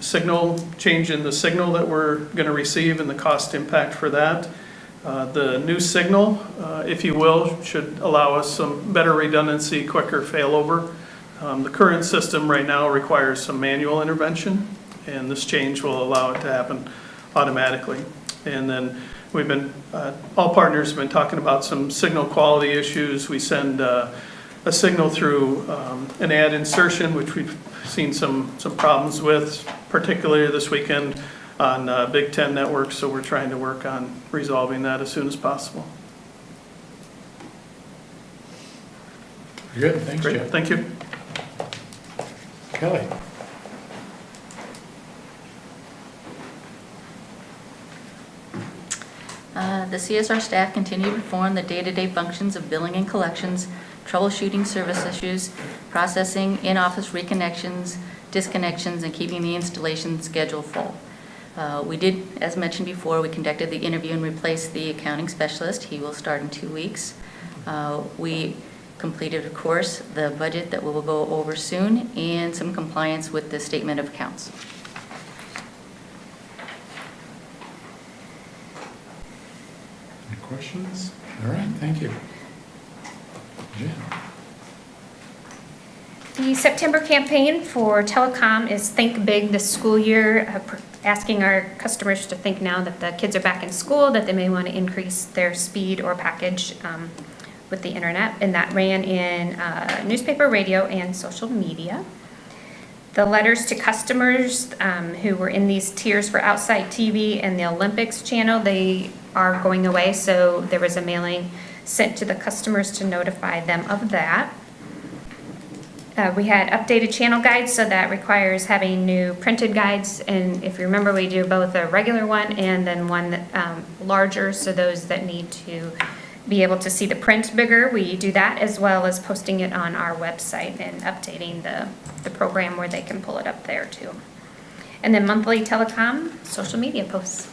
Speaker 11: Signal, change in the signal that we're going to receive and the cost impact for that. The new signal, if you will, should allow us some better redundancy, quicker failover. The current system right now requires some manual intervention, and this change will allow it to happen automatically. And then we've been, all partners have been talking about some signal quality issues. We send a signal through an ad insertion, which we've seen some problems with, particularly this weekend on Big Ten networks, so we're trying to work on resolving that as soon as possible.
Speaker 1: Good, thanks,
Speaker 11: Great,
Speaker 1: Jeff.
Speaker 11: thank you.
Speaker 1: Kelly?
Speaker 2: The CSR staff continue to perform the day-to-day functions of billing and collections, troubleshooting service issues, processing in-office reconnections, disconnections and keeping the installation schedule full. We did, as mentioned before, we conducted the interview and replaced the accounting specialist. He will start in 2 weeks. We completed, of course, the budget that we will go over soon and some compliance with the statement of accounts.
Speaker 1: Any questions? All right, thank you. Jen?
Speaker 6: The September campaign for Telecom is Think Big this school year, asking our customers to think now that the kids are back in school, that they may want to increase their speed or package with the internet. And that ran in newspaper, radio, and social media. The letters to customers who were in these tiers for Outside TV and the Olympics channel, they are going away. So there was a mailing sent to the customers to notify them of that. We had updated channel guides, so that requires having new printed guides. And if you remember, we do both a regular one and then one that larger, so those that need to be able to see the print bigger, we do that, as well as posting it on our website and updating the program where they can pull it up there too. And then monthly Telecom social media posts.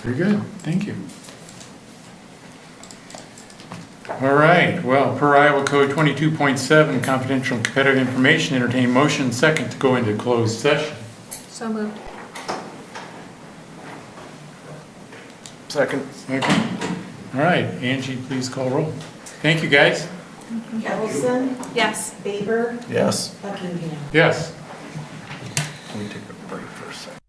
Speaker 1: Very good, thank you. All right, well, per Iowa Code 22.7, confidential and competitive information, entertain motion second to go into closed session.
Speaker 9: So moved.
Speaker 3: Second.
Speaker 1: Second. All right, Angie, please call roll. Thank you, guys.
Speaker 8: Ellison,
Speaker 9: Yes.
Speaker 8: Baber,
Speaker 3: Yes.
Speaker 8: Buckingham.
Speaker 1: Yes.
Speaker 3: Let me take a break for a second.